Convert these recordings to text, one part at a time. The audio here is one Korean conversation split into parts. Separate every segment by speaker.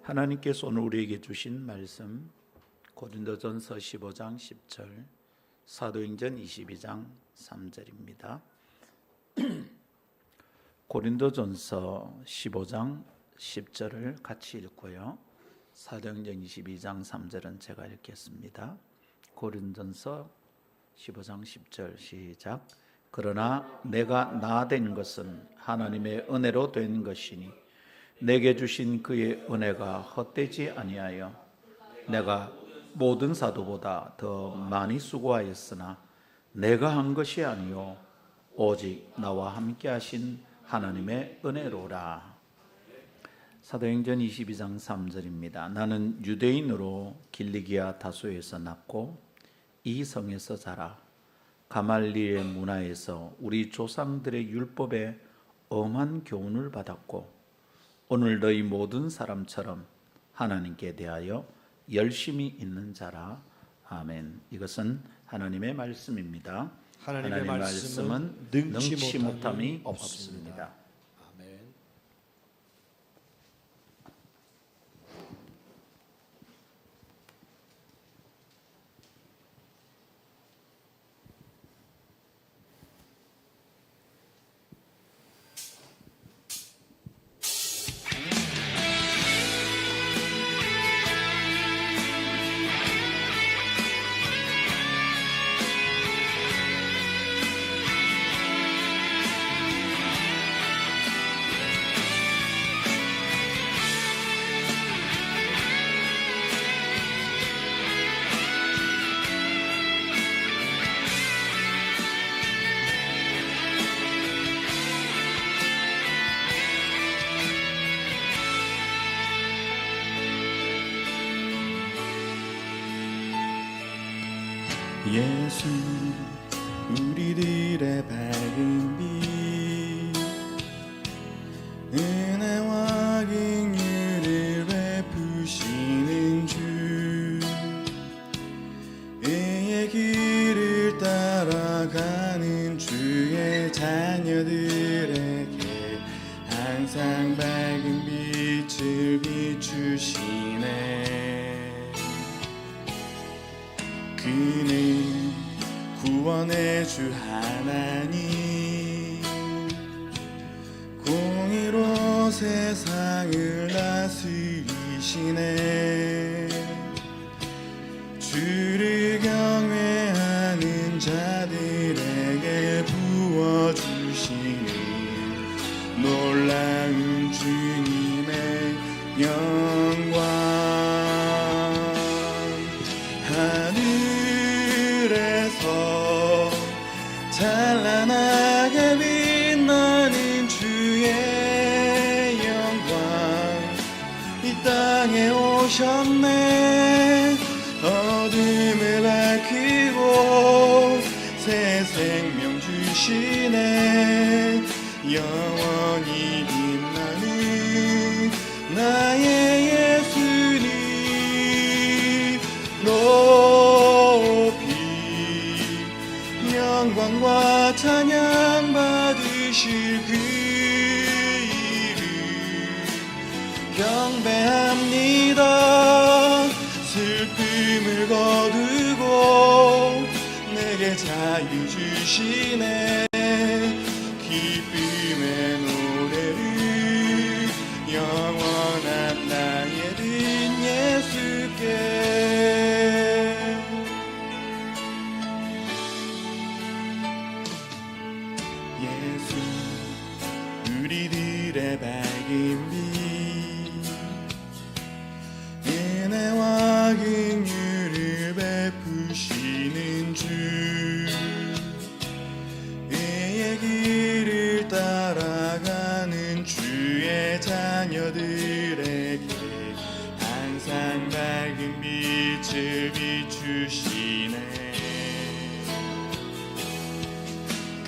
Speaker 1: 하나님께서 오늘 우리에게 주신 말씀 고린도전서 15장 10절, 사도행전 22장 3절입니다. 고린도전서 15장 10절을 같이 읽고요. 사도행전 22장 3절은 제가 읽겠습니다. 고린도전서 15장 10절 시작. 그러나 내가 나 된 것은 하나님의 은혜로 된 것이니 내게 주신 그의 은혜가 헛되지 아니하여 내가 모든 사도보다 더 많이 수고하였으나 내가 한 것이 아니요 오직 나와 함께 하신 하나님의 은혜로라. 사도행전 22장 3절입니다. 나는 유대인으로 길리기아 다소에서 났고 이 성에서 자라 가말리엘의 문화에서 우리 조상들의 율법에 엄한 교훈을 받았고 오늘 너희 모든 사람처럼 하나님께 대하여 열심히 있는 자라. 아멘. 이것은 하나님의 말씀입니다. 하나님의 말씀은 능치 못함이 없습니다.
Speaker 2: 아멘.
Speaker 3: 예수 우리들의 밝은 빛 은혜와 긍휼을 베푸시는 주 의의 길을 따라가는 주의 자녀들에게 항상 밝은 빛을 비추시네. 그는 구원의 주 하나님 공의로 세상을 다스리시네. 주를 경외하는 자들에게 부어주시는 놀라운 주님의 영광. 하늘에서 찬란하게 빛나는 주의 영광 이 땅에 오셨네. 어둠을 밝히고 새 생명 주시네. 영원히 빛나는 나의 예수님 높이 영광과 찬양 받으실 그 이름 경배합니다. 슬픔을 거두고 내게 자유 주시네. 기쁨의 노래를 영원한 나의 든 예수께. 예수 우리들의 밝은 빛 은혜와 긍휼을 베푸시는 주 의의 길을 따라가는 주의 자녀들에게 항상 밝은 빛을 비추시네.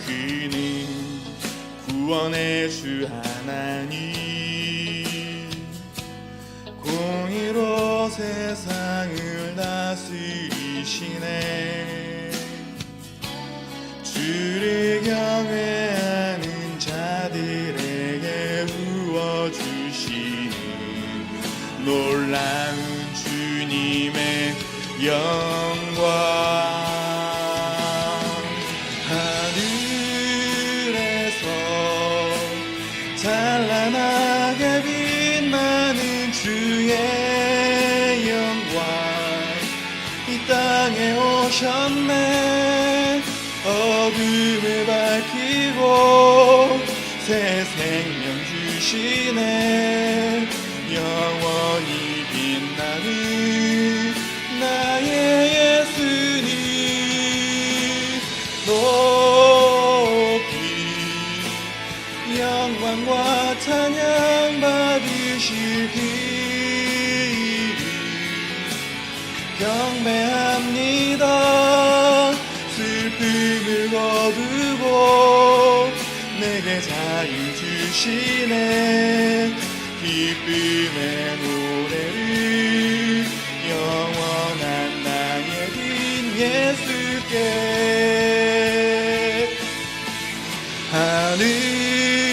Speaker 3: 그는 구원의 주 하나님 공의로 세상을 다스리시네. 주를 경외하는 자들에게 부어주시는 놀라운 주님의 영광 하늘에서 찬란하게 빛나는 주의 영광 이 땅에 오셨네 어둠을 밝히고 새 생명 주시네 영원히 빛나는 나의 예수님 높이 영광과 찬양 받으시기 경배합니다 슬픔을 거두고 내게 자유 주시네 기쁨의 노래를 영원한 나의 빈 예수께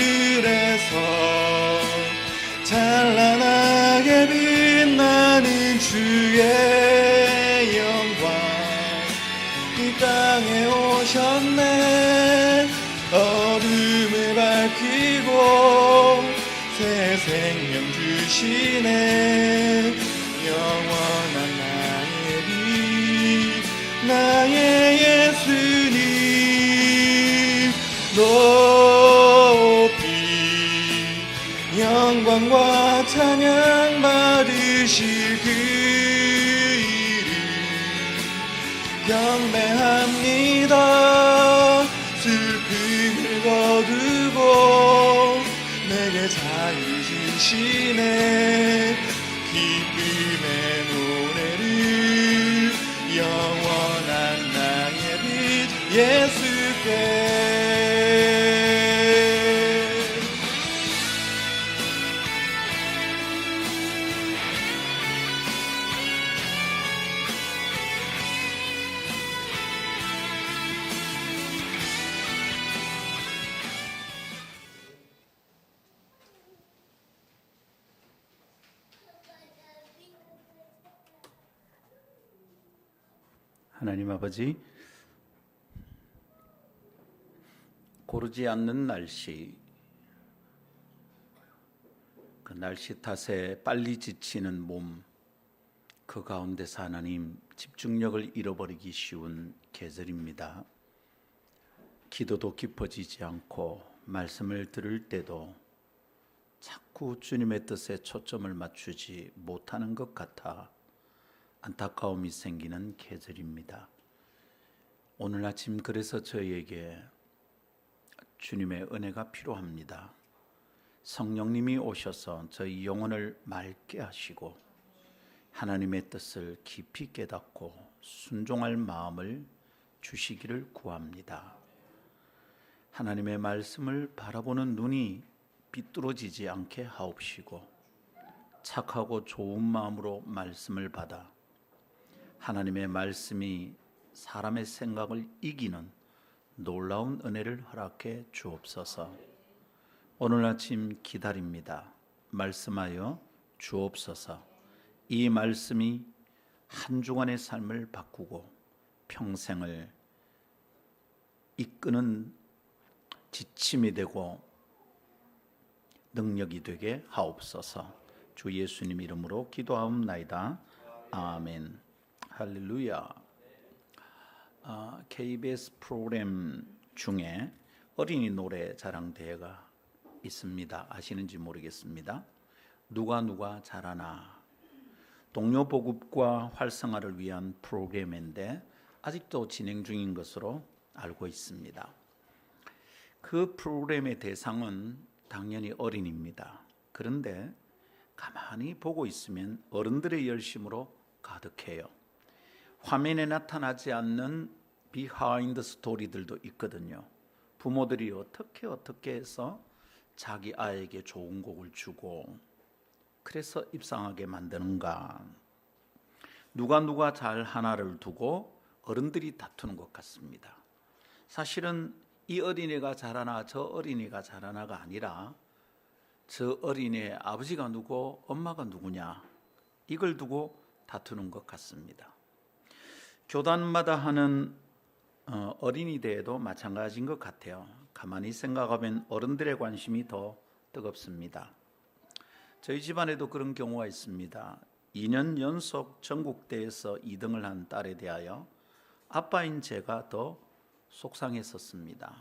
Speaker 3: 하늘에서 찬란하게 빛나는 주의 영광 이 땅에 오셨네 어둠을 밝히고 새 생명 주시네 영원한 나의 빛 나의 예수님 높이 영광과 찬양 받으실 그 이름 경배합니다 슬픔을 거두고 내게 자유 주시네 기쁨의 노래를 영원한 나의 빛 예수께
Speaker 1: 하나님 아버지, 고르지 않는 날씨, 그 날씨 탓에 빨리 지치는 몸, 그 가운데서 하나님 집중력을 잃어버리기 쉬운 계절입니다. 기도도 깊어지지 않고 말씀을 들을 때도 자꾸 주님의 뜻에 초점을 맞추지 못하는 것 같아 안타까움이 생기는 계절입니다. 오늘 아침 그래서 저희에게 주님의 은혜가 필요합니다. 성령님이 오셔서 저희 영혼을 맑게 하시고 하나님의 뜻을 깊이 깨닫고 순종할 마음을 주시기를 구합니다. 하나님의 말씀을 바라보는 눈이 비뚤어지지 않게 하옵시고 착하고 좋은 마음으로 말씀을 받아 하나님의 말씀이 사람의 생각을 이기는 놀라운 은혜를 허락해 주옵소서. 오늘 아침 기다립니다. 말씀하여 주옵소서. 이 말씀이 한 주간의 삶을 바꾸고 평생을 이끄는 지침이 되고 능력이 되게 하옵소서. 주 예수님 이름으로 기도하옵나이다. 아멘. 할렐루야. KBS 프로그램 중에 어린이 노래 자랑 대회가 있습니다. 아시는지 모르겠습니다. 누가 잘하나. 동료 보급과 활성화를 위한 프로그램인데 아직도 진행 중인 것으로 알고 있습니다. 그 프로그램의 대상은 당연히 어린이입니다. 그런데 가만히 보고 있으면 어른들의 열심으로 가득해요. 화면에 나타나지 않는 비하인드 스토리들도 있거든요. 부모들이 어떻게 해서 자기 아이에게 좋은 곡을 주고 그래서 입상하게 만드는가. 누가 잘 하나를 두고 어른들이 다투는 것 같습니다. 사실은 이 어린이가 잘하나 저 어린이가 잘하나가 아니라 저 어린이의 아버지가 누구 엄마가 누구냐 이걸 두고 다투는 것 같습니다. 교단마다 하는 어린이 대회도 마찬가지인 것 같아요. 가만히 생각하면 어른들의 관심이 더 뜨겁습니다. 저희 집안에도 그런 경우가 있습니다. 2년 연속 전국대회에서 2등을 한 딸에 대하여 아빠인 제가 더 속상했었습니다.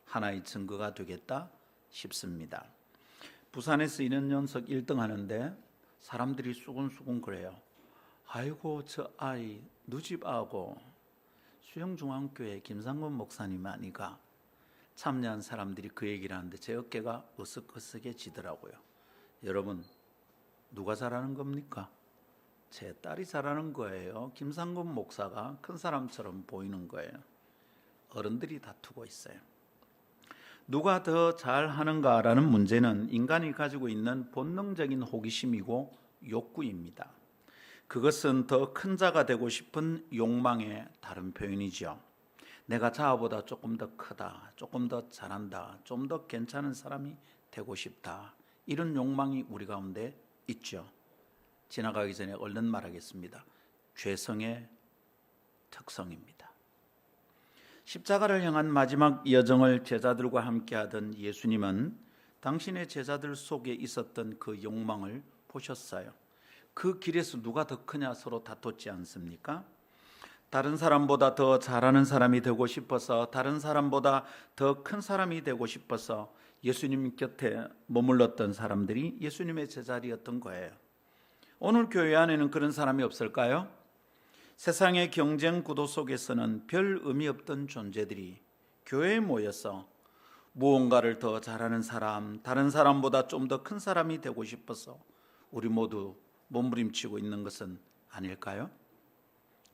Speaker 1: 하나의 증거가 되겠다 싶습니다. 부산에서 2년 연속 1등 하는데 사람들이 수군수군 그래요. 아이고 저 아이 누집 아고 수영중앙교회 김상건 목사님 아니가. 참여한 사람들이 그 얘기를 하는데 제 어깨가 으쓱으쓱해지더라고요. 여러분, 누가 잘하는 겁니까? 제 딸이 잘하는 거예요. 김상건 목사가 큰 사람처럼 보이는 거예요. 어른들이 다투고 있어요. 누가 더 잘하는가라는 문제는 인간이 가지고 있는 본능적인 호기심이고 욕구입니다. 그것은 더 큰 자가 되고 싶은 욕망의 다른 표현이죠. 내가 자아보다 조금 더 크다, 조금 더 잘한다, 좀 더 괜찮은 사람이 되고 싶다. 이런 욕망이 우리 가운데 있죠. 지나가기 전에 얼른 말하겠습니다. 죄성의 특성입니다. 십자가를 향한 마지막 여정을 제자들과 함께 하던 예수님은 당신의 제자들 속에 있었던 그 욕망을 보셨어요. 그 길에서 누가 더 크냐 서로 다퉜지 않습니까? 다른 사람보다 더 잘하는 사람이 되고 싶어서, 다른 사람보다 더 큰 사람이 되고 싶어서 예수님 곁에 머물렀던 사람들이 예수님의 제자리였던 거예요. 오늘 교회 안에는 그런 사람이 없을까요? 세상의 경쟁 구도 속에서는 별 의미 없던 존재들이 교회에 모여서 무언가를 더 잘하는 사람, 다른 사람보다 좀 더 큰 사람이 되고 싶어서 우리 모두 몸부림치고 있는 것은 아닐까요?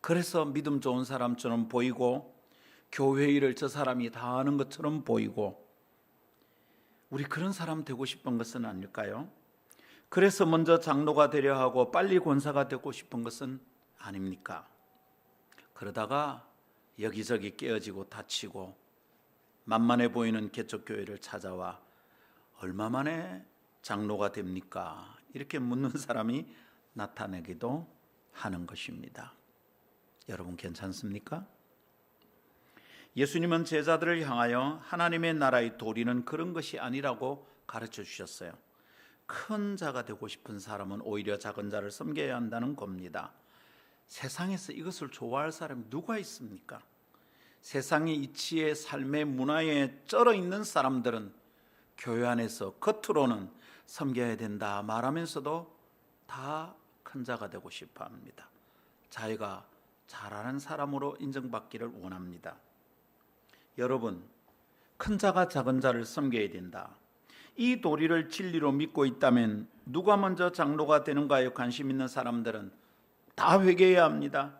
Speaker 1: 그래서 믿음 좋은 사람처럼 보이고 교회 일을 저 사람이 다 하는 것처럼 보이고 우리 그런 사람 되고 싶은 것은 아닐까요? 그래서 먼저 장로가 되려 하고 빨리 권사가 되고 싶은 것은 아닙니까? 그러다가 여기저기 깨어지고 다치고 만만해 보이는 개척교회를 찾아와 얼마 만에 장로가 됩니까? 이렇게 묻는 사람이 나타나기도 하는 것입니다. 여러분 괜찮습니까? 예수님은 제자들을 향하여 하나님의 나라의 도리는 그런 것이 아니라고 가르쳐 주셨어요. 큰 자가 되고 싶은 사람은 오히려 작은 자를 섬겨야 한다는 겁니다. 세상에서 이것을 좋아할 사람이 누가 있습니까? 세상의 이치에 삶의 문화에 쩔어 있는 사람들은 교회 안에서 겉으로는 섬겨야 된다 말하면서도 다 큰 자가 되고 싶어 합니다. 자기가 잘하는 사람으로 인정받기를 원합니다. 여러분, 큰 자가 작은 자를 섬겨야 된다. 이 도리를 진리로 믿고 있다면 누가 먼저 장로가 되는가에 관심 있는 사람들은 다 회개해야 합니다.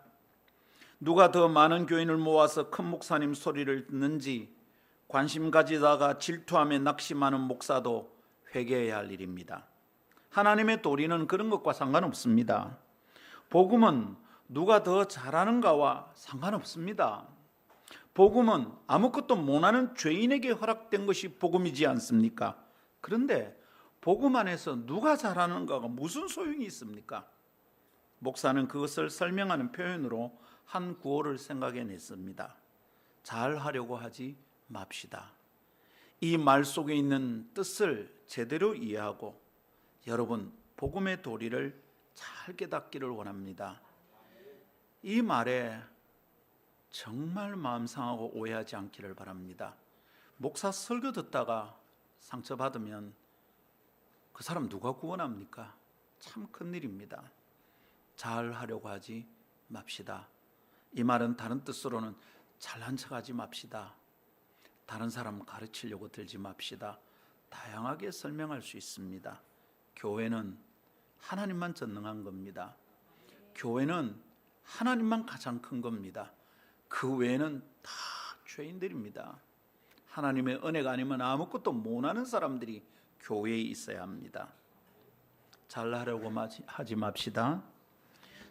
Speaker 1: 누가 더 많은 교인을 모아서 큰 목사님 소리를 듣는지 관심 가지다가 질투하며 낙심하는 목사도 회개해야 할 일입니다. 하나님의 도리는 그런 것과 상관없습니다. 복음은 누가 더 잘하는가와 상관없습니다. 복음은 아무것도 못하는 죄인에게 허락된 것이 복음이지 않습니까? 그런데 복음 안에서 누가 잘하는가가 무슨 소용이 있습니까? 목사는 그것을 설명하는 표현으로 한 구호를 생각해냈습니다. 잘하려고 하지 맙시다. 이 말 속에 있는 뜻을 제대로 이해하고 여러분 복음의 도리를 잘 깨닫기를 원합니다. 이 말에 정말 마음 상하고 오해하지 않기를 바랍니다. 목사 설교 듣다가 상처받으면 그 사람 누가 구원합니까? 참 큰일입니다. 잘하려고 하지 맙시다. 이 말은 다른 뜻으로는 잘난 척하지 맙시다. 다른 사람 가르치려고 들지 맙시다. 다양하게 설명할 수 있습니다. 교회는 하나님만 전능한 겁니다. 교회는 하나님만 가장 큰 겁니다. 그 외에는 다 죄인들입니다. 하나님의 은혜가 아니면 아무것도 못하는 사람들이 교회에 있어야 합니다. 잘하려고 하지 맙시다.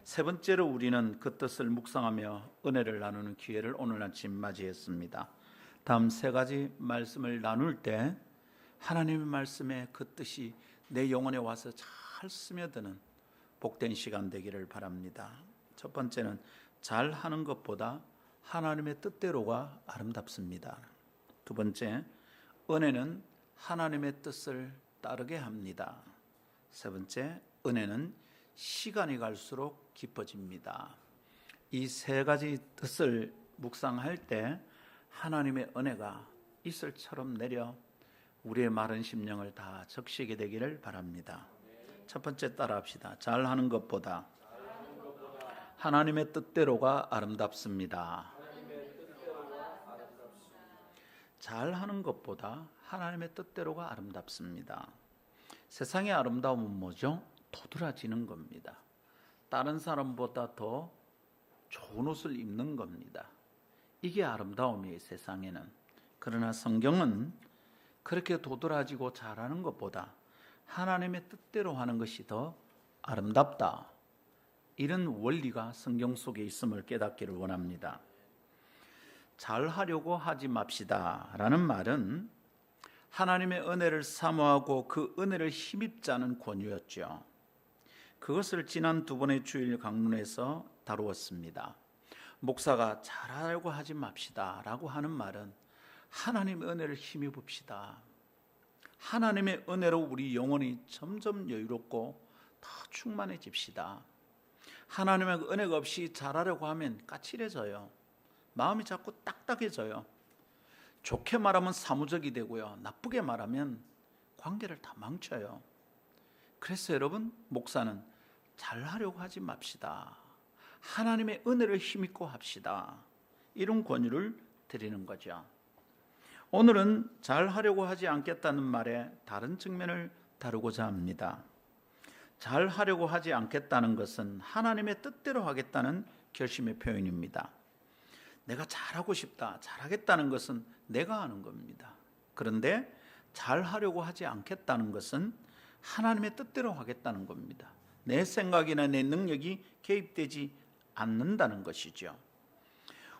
Speaker 1: 세 번째로 우리는 그 뜻을 묵상하며 은혜를 나누는 기회를 오늘 아침 맞이했습니다. 다음 세 가지 말씀을 나눌 때 하나님의 말씀에 그 뜻이 내 영혼에 와서 잘 스며드는 복된 시간 되기를 바랍니다. 첫 번째는 잘하는 것보다 하나님의 뜻대로가 아름답습니다. 두 번째, 은혜는 하나님의 뜻을 따르게 합니다. 세 번째, 은혜는 시간이 갈수록 깊어집니다. 이 세 가지 뜻을 묵상할 때 하나님의 은혜가 이슬처럼 내려 우리의 마른 심령을 다 적시게 되기를 바랍니다. 첫 번째 따라합시다. 잘하는 것보다 하나님의 뜻대로가 아름답습니다. 잘하는 것보다 하나님의 뜻대로가 아름답습니다. 세상의 아름다움은 뭐죠? 도드라지는 겁니다. 다른 사람보다 더 좋은 옷을 입는 겁니다. 이게 아름다움이에요, 세상에는. 그러나 성경은 그렇게 도드라지고 잘하는 것보다 하나님의 뜻대로 하는 것이 더 아름답다, 이런 원리가 성경 속에 있음을 깨닫기를 원합니다. 잘하려고 하지 맙시다 라는 말은 하나님의 은혜를 사모하고 그 은혜를 힘입자는 권유였죠. 그것을 지난 두 번의 주일 강론에서 다루었습니다. 목사가 잘하려고 하지 맙시다 라고 하는 말은 하나님의 은혜를 힘입읍시다. 하나님의 은혜로 우리 영혼이 점점 여유롭고 더 충만해집시다. 하나님의 은혜가 없이 잘하려고 하면 까칠해져요. 마음이 자꾸 딱딱해져요. 좋게 말하면 사무적이 되고요, 나쁘게 말하면 관계를 다 망쳐요. 그래서 여러분, 목사는 잘하려고 하지 맙시다. 하나님의 은혜를 힘입고 합시다. 이런 권유를 드리는 거죠. 오늘은 잘하려고 하지 않겠다는 말의 다른 측면을 다루고자 합니다. 잘하려고 하지 않겠다는 것은 하나님의 뜻대로 하겠다는 결심의 표현입니다. 내가 잘하고 싶다, 잘하겠다는 것은 내가 하는 겁니다. 그런데 잘하려고 하지 않겠다는 것은 하나님의 뜻대로 하겠다는 겁니다. 내 생각이나 내 능력이 개입되지 않는다는 것이죠.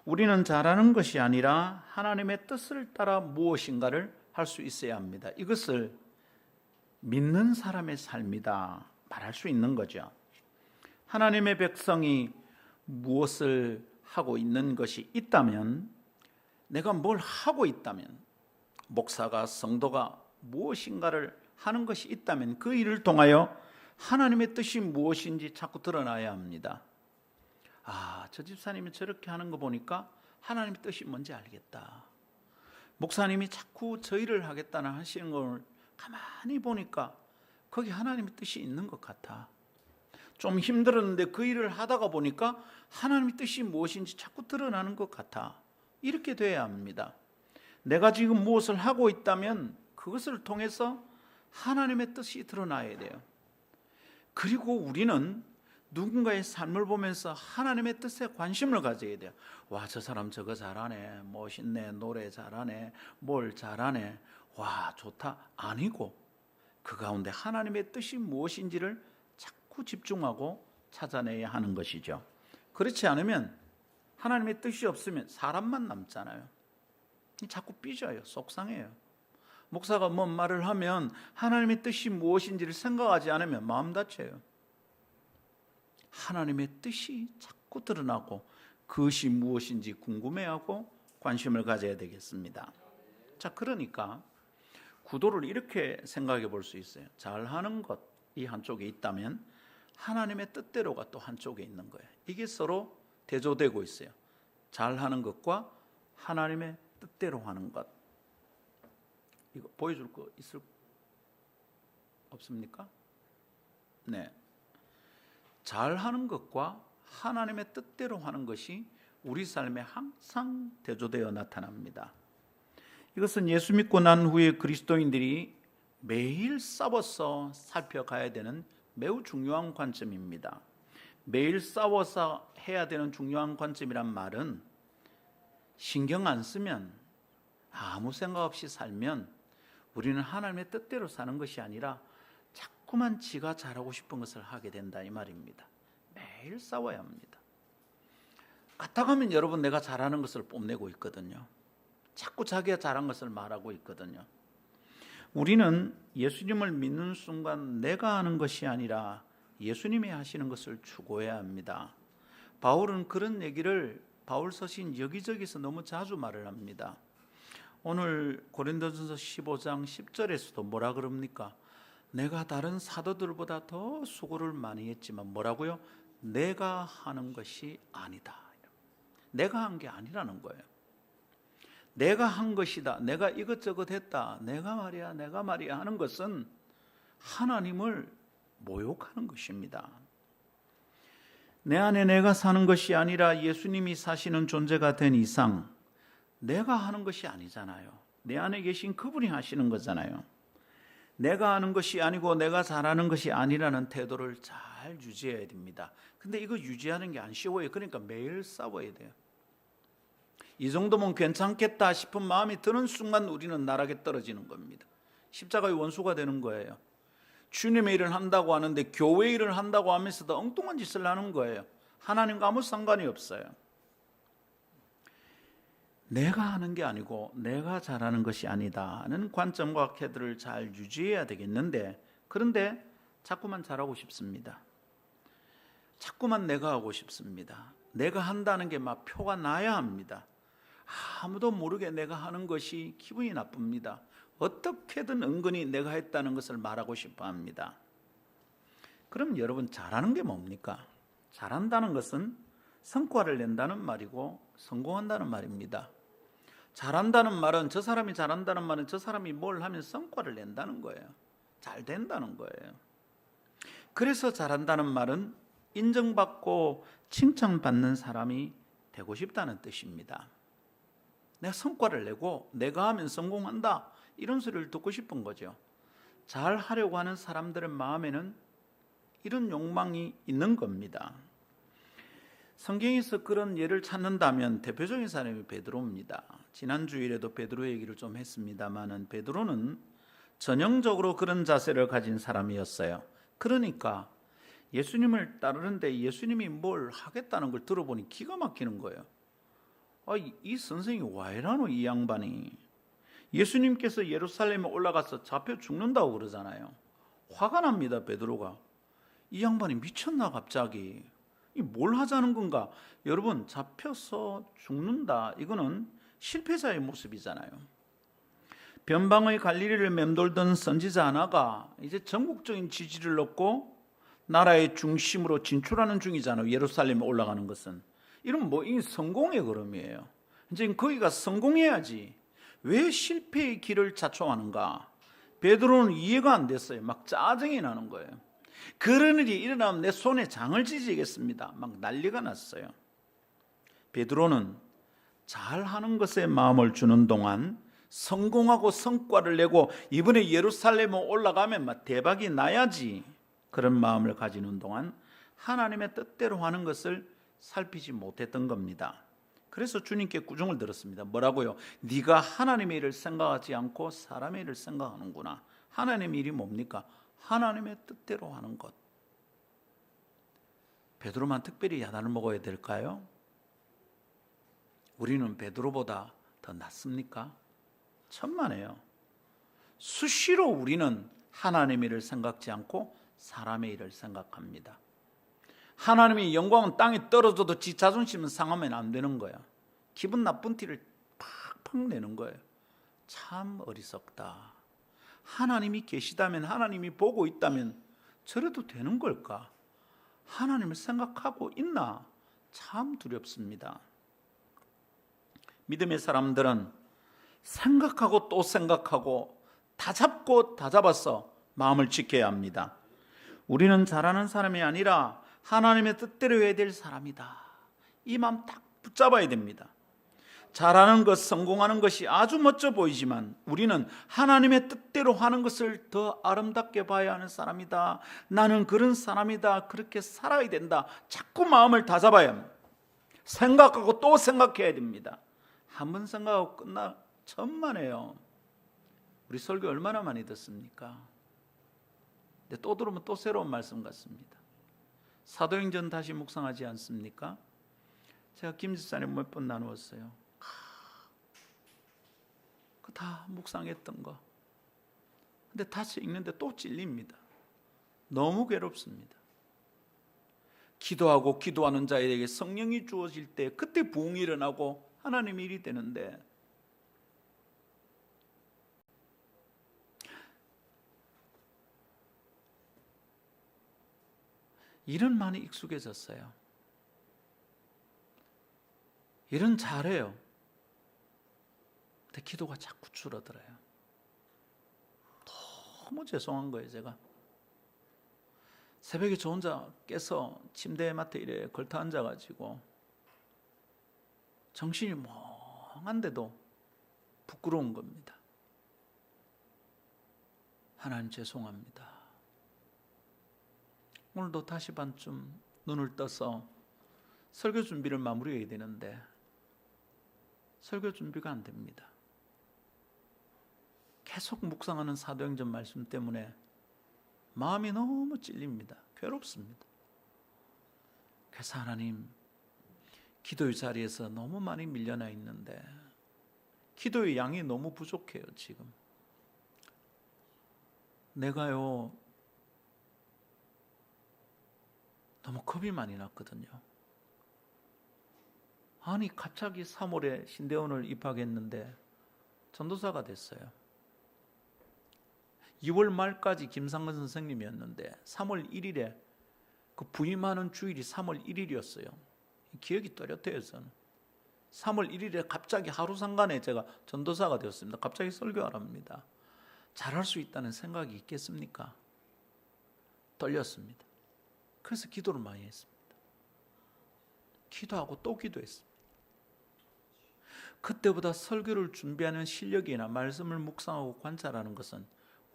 Speaker 1: 우리는 잘하는 것이 아니라 하나님의 뜻을 따라 무엇인가를 할 수 있어야 합니다. 이것을 믿는 사람의 삶이다 말할 수 있는 거죠. 하나님의 백성이 무엇을 하고 있는 것이 있다면, 내가 뭘 하고 있다면, 목사가, 성도가 무엇인가를 하는 것이 있다면 그 일을 통하여 하나님의 뜻이 무엇인지 자꾸 드러나야 합니다. 아, 저 집사님이 저렇게 하는 거 보니까 하나님의 뜻이 뭔지 알겠다. 목사님이 자꾸 저 일을 하겠다는 하시는 걸 가만히 보니까 거기 하나님의 뜻이 있는 것 같아. 좀 힘들었는데 그 일을 하다가 보니까 하나님의 뜻이 무엇인지 자꾸 드러나는 것 같아. 이렇게 돼야 합니다. 내가 지금 무엇을 하고 있다면 그것을 통해서 하나님의 뜻이 드러나야 돼요. 그리고 우리는 누군가의 삶을 보면서 하나님의 뜻에 관심을 가져야 돼요. 와, 저 사람 저거 잘하네, 멋있네, 노래 잘하네, 뭘 잘하네, 와 좋다, 아니고 그 가운데 하나님의 뜻이 무엇인지를 자꾸 집중하고 찾아내야 하는 것이죠. 그렇지 않으면, 하나님의 뜻이 없으면 사람만 남잖아요. 자꾸 삐져요, 속상해요. 목사가 뭔 말을 하면 하나님의 뜻이 무엇인지를 생각하지 않으면 마음 다쳐요. 하나님의 뜻이 자꾸 드러나고 그것이 무엇인지 궁금해하고 관심을 가져야 되겠습니다. 자, 그러니까 구도를 이렇게 생각해 볼 수 있어요. 잘하는 것이 한쪽에 있다면 하나님의 뜻대로가 또 한쪽에 있는 거예요. 이게 서로 대조되고 있어요. 잘하는 것과 하나님의 뜻대로 하는 것. 이거 보여줄 거 있을 없습니까? 네. 잘하는 것과 하나님의 뜻대로 하는 것이 우리 삶에 항상 대조되어 나타납니다. 이것은 예수 믿고 난 후에 그리스도인들이 매일 싸워서 살펴가야 되는 매우 중요한 관점입니다. 매일 싸워서 해야 되는 중요한 관점이란 말은 신경 안 쓰면, 아무 생각 없이 살면 우리는 하나님의 뜻대로 사는 것이 아니라 자꾸만 지가 잘하고 싶은 것을 하게 된다, 이 말입니다. 매일 싸워야 합니다. 갔다 가면 여러분, 내가 잘하는 것을 뽐내고 있거든요. 자꾸 자기가 잘한 것을 말하고 있거든요. 우리는 예수님을 믿는 순간 내가 하는 것이 아니라 예수님이 하시는 것을 추구해야 합니다. 바울은 그런 얘기를 바울 서신 여기저기서 너무 자주 말을 합니다. 오늘 고린도전서 15장 10절에서도 뭐라 그럽니까? 내가 다른 사도들보다 더 수고를 많이 했지만 뭐라고요? 내가 하는 것이 아니다. 내가 한 게 아니라는 거예요. 내가 한 것이다. 내가 이것저것 했다. 내가 말이야 하는 것은 하나님을 모욕하는 것입니다. 내 안에 내가 사는 것이 아니라 예수님이 사시는 존재가 된 이상 내가 하는 것이 아니잖아요. 내 안에 계신 그분이 하시는 거잖아요. 내가 하는 것이 아니고 내가 잘하는 것이 아니라는 태도를 잘 유지해야 됩니다. 근데 이거 유지하는 게 안 쉬워요. 그러니까 매일 싸워야 돼요. 이 정도면 괜찮겠다 싶은 마음이 드는 순간 우리는 나락에 떨어지는 겁니다. 십자가의 원수가 되는 거예요. 주님의 일을 한다고 하는데 교회 일을 한다고 하면서도 엉뚱한 짓을 하는 거예요. 하나님과 아무 상관이 없어요. 내가 하는 게 아니고 내가 잘하는 것이 아니다는 관점과 태도를 잘 유지해야 되겠는데, 그런데 자꾸만 잘하고 싶습니다. 자꾸만 내가 하고 싶습니다. 내가 한다는 게 막 표가 나야 합니다. 아무도 모르게 내가 하는 것이 기분이 나쁩니다. 어떻게든 은근히 내가 했다는 것을 말하고 싶어 합니다. 그럼 여러분, 잘하는 게 뭡니까? 잘한다는 것은 성과를 낸다는 말이고 성공한다는 말입니다. 잘한다는 말은, 저 사람이 잘한다는 말은 저 사람이 뭘 하면 성과를 낸다는 거예요. 잘 된다는 거예요. 그래서 잘한다는 말은 인정받고 칭찬받는 사람이 되고 싶다는 뜻입니다. 내가 성과를 내고 내가 하면 성공한다, 이런 소리를 듣고 싶은 거죠. 잘 하려고 하는 사람들의 마음에는 이런 욕망이 있는 겁니다. 성경에서 그런 예를 찾는다면 대표적인 사람이 베드로입니다. 지난 주일에도 베드로 얘기를 좀 했습니다마는 베드로는 전형적으로 그런 자세를 가진 사람이었어요. 그러니까 예수님을 따르는데 예수님이 뭘 하겠다는 걸 들어보니 기가 막히는 거예요. 이 선생이 와 이러노, 이 양반이. 예수님께서 예루살렘에 올라가서 잡혀 죽는다고 그러잖아요. 화가 납니다, 베드로가. 이 양반이 미쳤나 갑자기. 이 뭘 하자는 건가? 여러분, 잡혀서 죽는다, 이거는 실패자의 모습이잖아요. 변방의 갈릴리를 맴돌던 선지자 하나가 이제 전국적인 지지를 얻고 나라의 중심으로 진출하는 중이잖아요. 예루살렘에 올라가는 것은. 이런 이 성공의 걸음이에요. 이제 거기가 성공해야지. 왜 실패의 길을 자초하는가? 베드로는 이해가 안 됐어요. 막 짜증이 나는 거예요. 그런 일이 일어나면 내 손에 장을 지지겠습니다. 막 난리가 났어요. 베드로는 잘하는 것에 마음을 주는 동안 성공하고 성과를 내고 이번에 예루살렘에 올라가면 막 대박이 나야지, 그런 마음을 가지는 동안 하나님의 뜻대로 하는 것을 살피지 못했던 겁니다. 그래서 주님께 구중을 들었습니다. 뭐라고요? 네가 하나님의 일을 생각하지 않고 사람의 일을 생각하는구나. 하나님의 일이 뭡니까? 하나님의 뜻대로 하는 것. 베드로만 특별히 야단을 먹어야 될까요? 우리는 베드로보다 더 낫습니까? 천만에요. 수시로 우리는 하나님의 일을 생각지 않고 사람의 일을 생각합니다. 하나님의 영광은 땅에 떨어져도 지 자존심은 상하면 안 되는 거야. 기분 나쁜 티를 팍팍 내는 거예요. 참 어리석다. 하나님이 계시다면, 하나님이 보고 있다면 저래도 되는 걸까? 하나님을 생각하고 있나? 참 두렵습니다. 믿음의 사람들은 생각하고 또 생각하고 다 잡고 다 잡아서 마음을 지켜야 합니다. 우리는 잘하는 사람이 아니라 하나님의 뜻대로 해야 될 사람이다. 이 마음 딱 붙잡아야 됩니다. 잘하는 것, 성공하는 것이 아주 멋져 보이지만 우리는 하나님의 뜻대로 하는 것을 더 아름답게 봐야 하는 사람이다. 나는 그런 사람이다. 그렇게 살아야 된다. 자꾸 마음을 다 잡아야 합니다. 생각하고 또 생각해야 됩니다. 한 번 생각하고 끝나 천만에요. 우리 설교 얼마나 많이 듣습니까? 근데 또 들으면 또 새로운 말씀 같습니다. 사도행전 다시 묵상하지 않습니까? 제가 김 집사님 몇 번 나누었어요. 그 다 묵상했던 거. 근데 다시 읽는데 또 찔립니다. 너무 괴롭습니다. 기도하고 기도하는 자에게 성령이 주어질 때 그때 부흥이 일어나고 하나님의 일이 되는데, 일은 많이 익숙해졌어요. 일은 잘해요. 근데 기도가 자꾸 줄어들어요. 너무 죄송한 거예요. 제가 새벽에 저 혼자 깨서 침대 맡에 이래 걸터 앉아가지고 정신이 멍한데도 부끄러운 겁니다. 하나님 죄송합니다. 오늘도 다시 반쯤 눈을 떠서 설교 준비를 마무리해야 되는데 설교 준비가 안 됩니다. 계속 묵상하는 사도행전 말씀 때문에 마음이 너무 찔립니다. 괴롭습니다. 그래서 하나님, 기도의 자리에서 너무 많이 밀려나 있는데 기도의 양이 너무 부족해요. 지금 내가요 너무 겁이 많이 났거든요. 아니 갑자기 3월에 신대원을 입학했는데 전도사가 됐어요. 2월 말까지 김상근 선생님이었는데 3월 1일에 그 부임하는 주일이 3월 1일이었어요. 기억이 또렷해요. 저는 3월 1일에 갑자기 하루 상간에 제가 전도사가 되었습니다. 갑자기 설교하랍니다. 잘할 수 있다는 생각이 있겠습니까? 떨렸습니다. 그래서 기도를 많이 했습니다. 기도하고 또 기도했습니다. 그때보다 설교를 준비하는 실력이나 말씀을 묵상하고 관찰하는 것은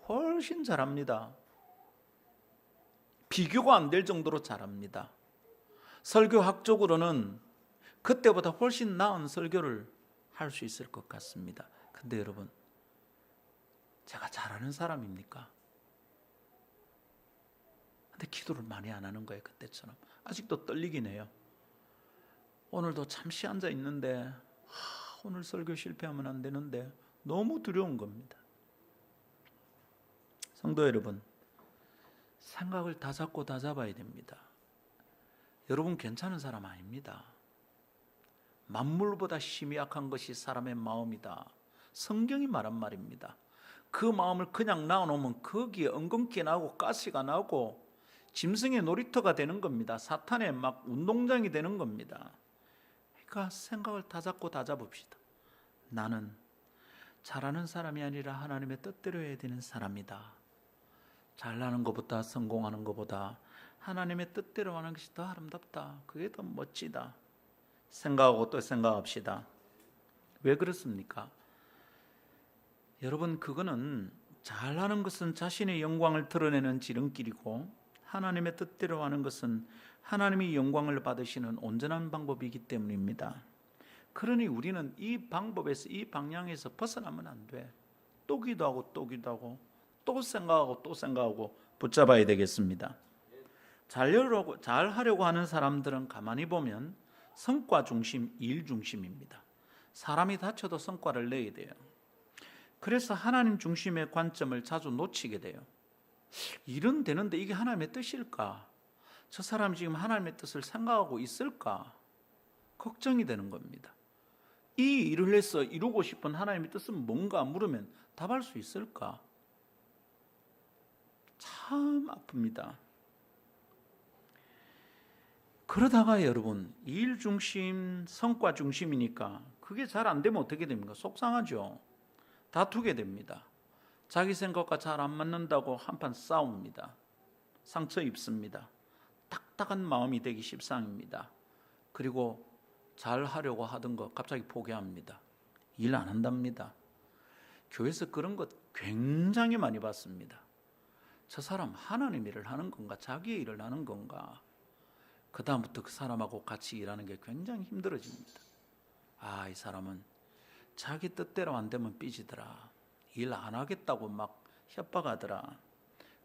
Speaker 1: 훨씬 잘합니다. 비교가 안 될 정도로 잘합니다. 설교학적으로는 그때보다 훨씬 나은 설교를 할 수 있을 것 같습니다. 근데 여러분, 제가 잘하는 사람입니까? 근데 기도를 많이 안 하는 거예요. 그때처럼. 아직도 떨리긴 해요. 오늘도 잠시 앉아 있는데 오늘 설교 실패하면 안 되는데 너무 두려운 겁니다. 성도 여러분, 생각을 다 잡고 다 잡아야 됩니다. 여러분 괜찮은 사람 아닙니다. 만물보다 심히 약한 것이 사람의 마음이다. 성경이 말한 말입니다. 그 마음을 그냥 놔놓으면 거기에 엉겅퀴 나고 가시가 나고 짐승의 놀이터가 되는 겁니다. 사탄의 막 운동장이 되는 겁니다. 그러니까 생각을 다 잡고 다 잡읍시다. 나는 잘하는 사람이 아니라 하나님의 뜻대로 해야 되는 사람이다. 잘나는 것보다 성공하는 것보다 하나님의 뜻대로 하는 것이 더 아름답다. 그게 더 멋지다. 생각하고 또 생각합시다. 왜 그렇습니까? 여러분, 그거는 잘하는 것은 자신의 영광을 드러내는 지름길이고 하나님의 뜻대로 하는 것은 하나님이 영광을 받으시는 온전한 방법이기 때문입니다. 그러니 우리는 이 방법에서, 이 방향에서 벗어나면 안 돼. 또 기도하고 또 기도하고 또 생각하고 또 생각하고 붙잡아야 되겠습니다. 잘하려고 하는 사람들은 가만히 보면 성과 중심, 일 중심입니다. 사람이 다쳐도 성과를 내야 돼요. 그래서 하나님 중심의 관점을 자주 놓치게 돼요. 일은 되는데 이게 하나님의 뜻일까? 저 사람이 지금 하나님의 뜻을 생각하고 있을까? 걱정이 되는 겁니다. 이 일을 해서 이루고 싶은 하나님의 뜻은 뭔가 물으면 답할 수 있을까? 참 아픕니다. 그러다가 여러분, 일 중심, 성과 중심이니까 그게 잘 안 되면 어떻게 됩니까? 속상하죠. 다투게 됩니다. 자기 생각과 잘 안 맞는다고 한판 싸웁니다. 상처 입습니다. 딱딱한 마음이 되기 십상입니다. 그리고 잘 하려고 하던 거 갑자기 포기합니다. 일 안 한답니다. 교회에서 그런 것 굉장히 많이 봤습니다. 저 사람 하나님 일을 하는 건가? 자기의 일을 하는 건가? 그 다음부터 그 사람하고 같이 일하는 게 굉장히 힘들어집니다. 아, 이 사람은 자기 뜻대로 안 되면 삐지더라. 일 안 하겠다고 막 협박하더라.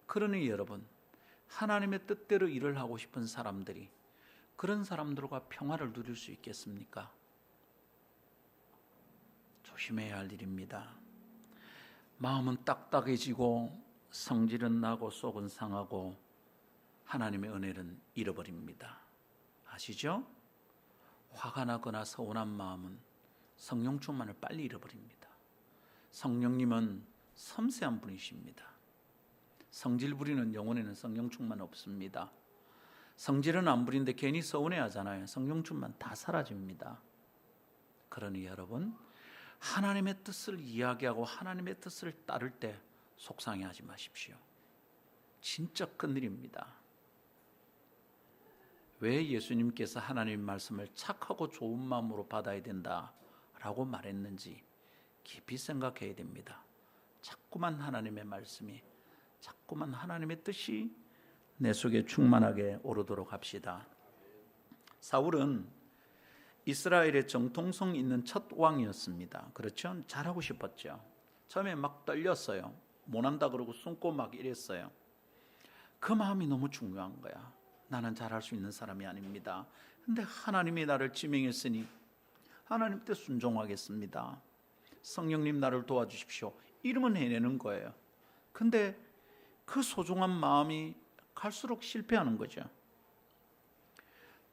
Speaker 1: 그러니 여러분, 하나님의 뜻대로 일을 하고 싶은 사람들이 그런 사람들과 평화를 누릴 수 있겠습니까? 조심해야 할 일입니다. 마음은 딱딱해지고 성질은 나고 속은 상하고 하나님의 은혜는 잃어버립니다. 아시죠? 화가 나거나 서운한 마음은 성령 충만을 빨리 잃어버립니다. 성령님은 섬세한 분이십니다. 성질 부리는 영혼에는 성령 충만 없습니다. 성질은 안 부리는데 괜히 서운해하잖아요. 성령 충만 다 사라집니다. 그러니 여러분, 하나님의 뜻을 이야기하고 하나님의 뜻을 따를 때 속상해하지 마십시오. 진짜 큰일입니다. 왜 예수님께서 하나님의 말씀을 착하고 좋은 마음으로 받아야 된다라고 말했는지 깊이 생각해야 됩니다. 자꾸만 하나님의 말씀이, 자꾸만 하나님의 뜻이 내 속에 충만하게 오르도록 합시다. 사울은 이스라엘의 정통성 있는 첫 왕이었습니다. 그렇죠? 잘하고 싶었죠. 처음에 막 떨렸어요. 못한다 그러고 숨고 막 이랬어요. 그 마음이 너무 중요한 거야. 나는 잘할 수 있는 사람이 아닙니다. 근데 하나님이 나를 지명했으니 하나님께 순종하겠습니다. 성령님 나를 도와주십시오. 이러면 해내는 거예요. 근데 그 소중한 마음이 갈수록 실패하는 거죠.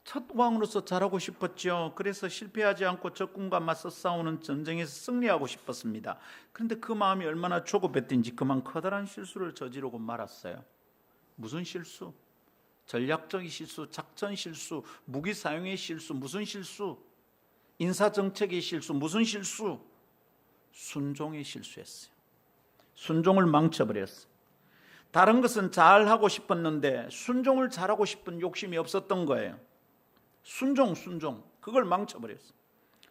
Speaker 1: 첫 왕으로서 잘하고 싶었죠. 그래서 실패하지 않고 적군과 맞서 싸우는 전쟁에서 승리하고 싶었습니다. 그런데 그 마음이 얼마나 조급했든지 그만 커다란 실수를 저지르고 말았어요. 무슨 실수? 전략적인 실수, 작전 실수, 무기 사용의 실수, 무슨 실수? 인사정책의 실수, 무슨 실수? 순종의 실수였어요. 순종을 망쳐버렸어요. 다른 것은 잘하고 싶었는데 순종을 잘하고 싶은 욕심이 없었던 거예요. 순종. 그걸 망쳐버렸어요.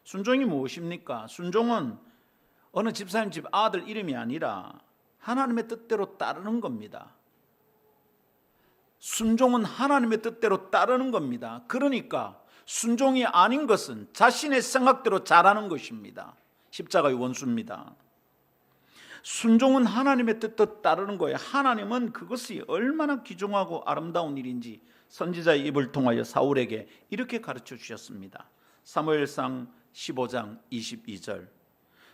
Speaker 1: 순종이 무엇입니까? 순종은 어느 집사님 집 아들 이름이 아니라 하나님의 뜻대로 따르는 겁니다. 순종은 하나님의 뜻대로 따르는 겁니다. 그러니까 순종이 아닌 것은 자신의 생각대로 잘하는 것입니다. 십자가의 원수입니다. 순종은 하나님의 뜻대로 따르는 거예요. 하나님은 그것이 얼마나 귀중하고 아름다운 일인지 선지자의 입을 통하여 사울에게 이렇게 가르쳐 주셨습니다. 사무엘상 15장 22절.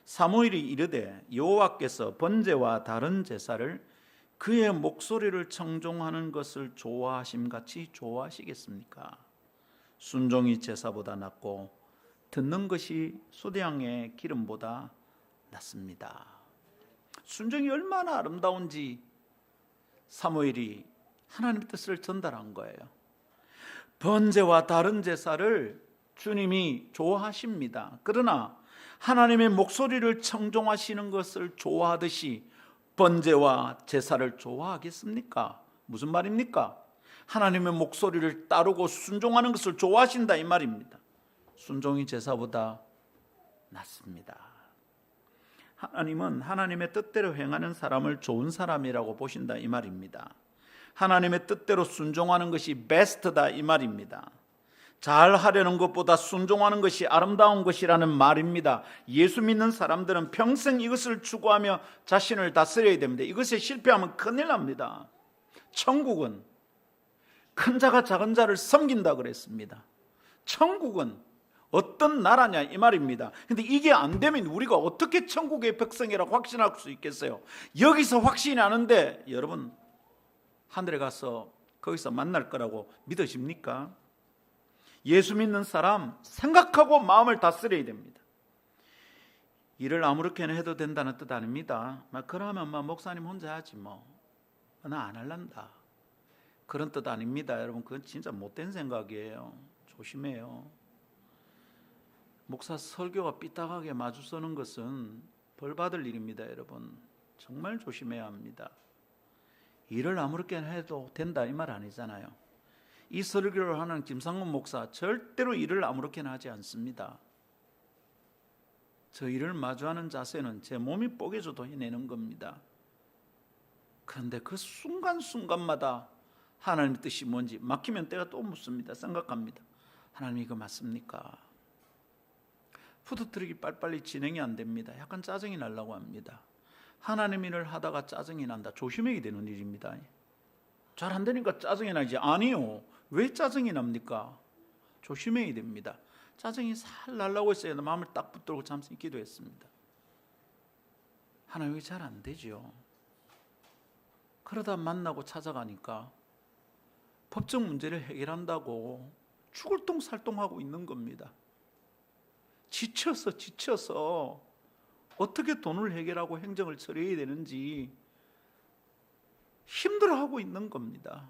Speaker 1: 사무엘이 이르되 여호와께서 번제와 다른 제사를 그의 목소리를 청종하는 것을 좋아하심같이 좋아하시겠습니까? 순종이 제사보다 낫고 듣는 것이 소대양의 기름보다 낫습니다. 순종이 얼마나 아름다운지 사무엘이 하나님의 뜻을 전달한 거예요. 번제와 다른 제사를 주님이 좋아하십니다. 그러나 하나님의 목소리를 청종하시는 것을 좋아하듯이 번제와 제사를 좋아하겠습니까? 무슨 말입니까? 하나님의 목소리를 따르고 순종하는 것을 좋아하신다 이 말입니다. 순종이 제사보다 낫습니다. 하나님은 하나님의 뜻대로 행하는 사람을 좋은 사람이라고 보신다 이 말입니다. 하나님의 뜻대로 순종하는 것이 베스트다 이 말입니다. 잘 하려는 것보다 순종하는 것이 아름다운 것이라는 말입니다. 예수 믿는 사람들은 평생 이것을 추구하며 자신을 다스려야 됩니다. 이것에 실패하면 큰일 납니다. 천국은 큰 자가 작은 자를 섬긴다 그랬습니다. 천국은 어떤 나라냐 이 말입니다. 근데 이게 안 되면 우리가 어떻게 천국의 백성이라고 확신할 수 있겠어요? 여기서 확신이 나는데 여러분 하늘에 가서 거기서 만날 거라고 믿으십니까? 예수 믿는 사람 생각하고 마음을 다스려야 됩니다. 일을 아무렇게나 해도 된다는 뜻 아닙니다. 그러면 목사님 혼자 하지 나 안 할란다 그런 뜻 아닙니다. 여러분 그건 진짜 못된 생각이에요. 조심해요. 목사 설교가 삐딱하게 마주서는 것은 벌 받을 일입니다. 여러분 정말 조심해야 합니다. 일을 아무렇게나 해도 된다 이 말 아니잖아요. 이 설교를 하는 김상문 목사 절대로 일을 아무렇게나 하지 않습니다. 저 일을 마주하는 자세는 제 몸이 뽀개져도 해내는 겁니다. 그런데 그 순간순간마다 하나님의 뜻이 뭔지 막히면 때가 또 묻습니다. 생각합니다. 하나님 이거 맞습니까? 푸드트럭이 빨리빨리 진행이 안 됩니다. 약간 짜증이 나려고 합니다. 하나님 일을 하다가 짜증이 난다. 조심해야 되는 일입니다. 잘 안 되니까 짜증이 나지. 아니요. 왜 짜증이 납니까? 조심해야 됩니다. 짜증이 살 날라고 했어요. 마음을 딱 붙들고 잠시 기도했습니다. 하나님 왜 잘 안 되죠? 그러다 만나고 찾아가니까 법적 문제를 해결한다고 죽을 똥살똥하고 있는 겁니다. 지쳐서 어떻게 돈을 해결하고 행정을 처리해야 되는지 힘들어하고 있는 겁니다.